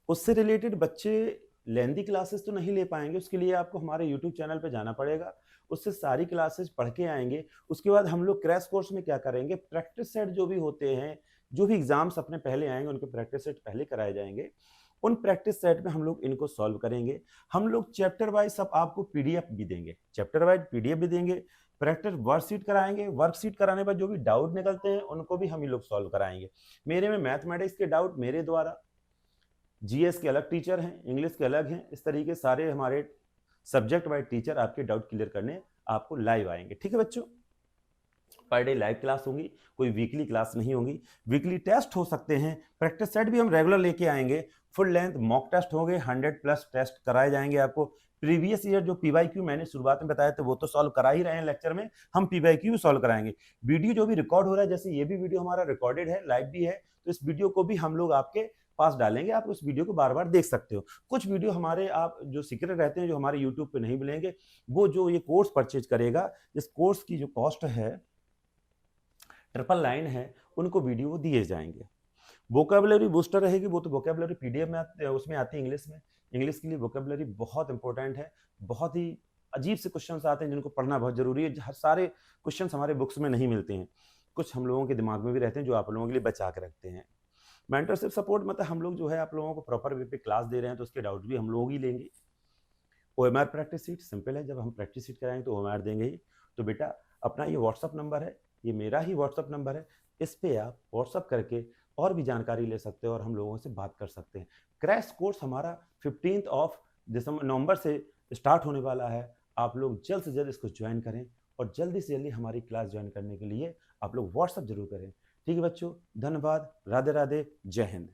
उससे रिलेटेड बच्चे लेंदी क्लासेस तो नहीं ले पाएंगे, उसके लिए आपको हमारे यूट्यूब चैनल पे जाना पड़ेगा, उससे सारी क्लासेस पढ़ के आएंगे। उसके बाद हम लोग क्रैश कोर्स में क्या करेंगे, प्रैक्टिस सेट जो भी होते हैं, जो भी एग्जाम्स अपने पहले आएंगे उनके प्रैक्टिस सेट पहले कराए जाएंगे। उन प्रैक्टिस सेट में हम लोग इनको सॉल्व करेंगे। हम लोग चैप्टर वाइज सब आपको PDF भी देंगे, चैप्टर वाइज PDF भी देंगे। प्रैक्टिस वर्कशीट कराएंगे, वर्कशीट कराने पर जो भी डाउट निकलते हैं उनको भी हम ही लोग सॉल्व कराएंगे। मेरे में मैथमेटिक्स के डाउट मेरे द्वारा, GS के अलग टीचर हैं, इंग्लिश के अलग हैं, इस तरीके सारे हमारे सब्जेक्ट वाइज टीचर आपके डाउट क्लियर करने आपको लाइव आएंगे। ठीक है बच्चों, पर डे लाइव क्लास होंगी, कोई वीकली क्लास नहीं होगी। वीकली टेस्ट हो सकते हैं, प्रैक्टिस सेट भी हम रेगुलर लेके आएंगे। फुल लेंथ मॉक टेस्ट होंगे, 100+ टेस्ट कराए जाएंगे आपको। प्रीवियस ईयर जो PYQ मैंने शुरुआत में बताया था वो तो सॉल्व करा ही रहे हैं लेक्चर में, हम PYQ भी सॉल्व कराएंगे। वीडियो जो भी रिकॉर्ड हो रहा है, जैसे ये भी वीडियो हमारा रिकॉर्डेड है, लाइव भी है, तो इस वीडियो को भी हम लोग आपके पास डालेंगे, आप उस वीडियो को बार बार देख सकते हो। कुछ वीडियो हमारे आप जो सीक्रेट रहते हैं, जो हमारे यूट्यूब पे नहीं मिलेंगे, वो जो ये कोर्स परचेज करेगा, इस कोर्स की जो कॉस्ट है 999 है, उनको वीडियो दिए जाएंगे। वोकेबलरी बूस्टर रहेगी, वो तो वोकेबलरी PDF में उसमें आती है इंग्लिश में। इंग्लिश के लिए वोकेबलरी बहुत इंपॉर्टेंट है, बहुत ही अजीब से क्वेश्चंस आते हैं जिनको पढ़ना बहुत जरूरी है। सारे क्वेश्चंस हमारे बुक्स में नहीं मिलते हैं, कुछ हम लोगों के दिमाग में भी रहते हैं जो आप लोगों के लिए बचा के रखते हैं। मेंटरशिप सपोर्ट मतलब हम लोग जो है आप लोगों को प्रॉपर वे पे क्लास दे रहे हैं, तो उसके डाउट भी हम लोग ही लेंगे। OMR प्रैक्टिस सीट सिंपल है, जब हम प्रैक्टिस सीट कराएंगे तो OMR देंगे ही। तो बेटा अपना ये व्हाट्सअप नंबर है, ये मेरा ही व्हाट्सअप नंबर है, इस पे आप व्हाट्सअप करके और भी जानकारी ले सकते हो और हम लोगों से बात कर सकते हैं। क्रैश कोर्स हमारा 15 नवंबर से स्टार्ट होने वाला है। आप लोग जल्द से जल्द इसको ज्वाइन करें, और जल्दी से जल्दी हमारी क्लास ज्वाइन करने के लिए आप लोग व्हाट्सअप जरूर करें। ठीक है बच्चों, धन्यवाद, राधे राधे, जय हिंद।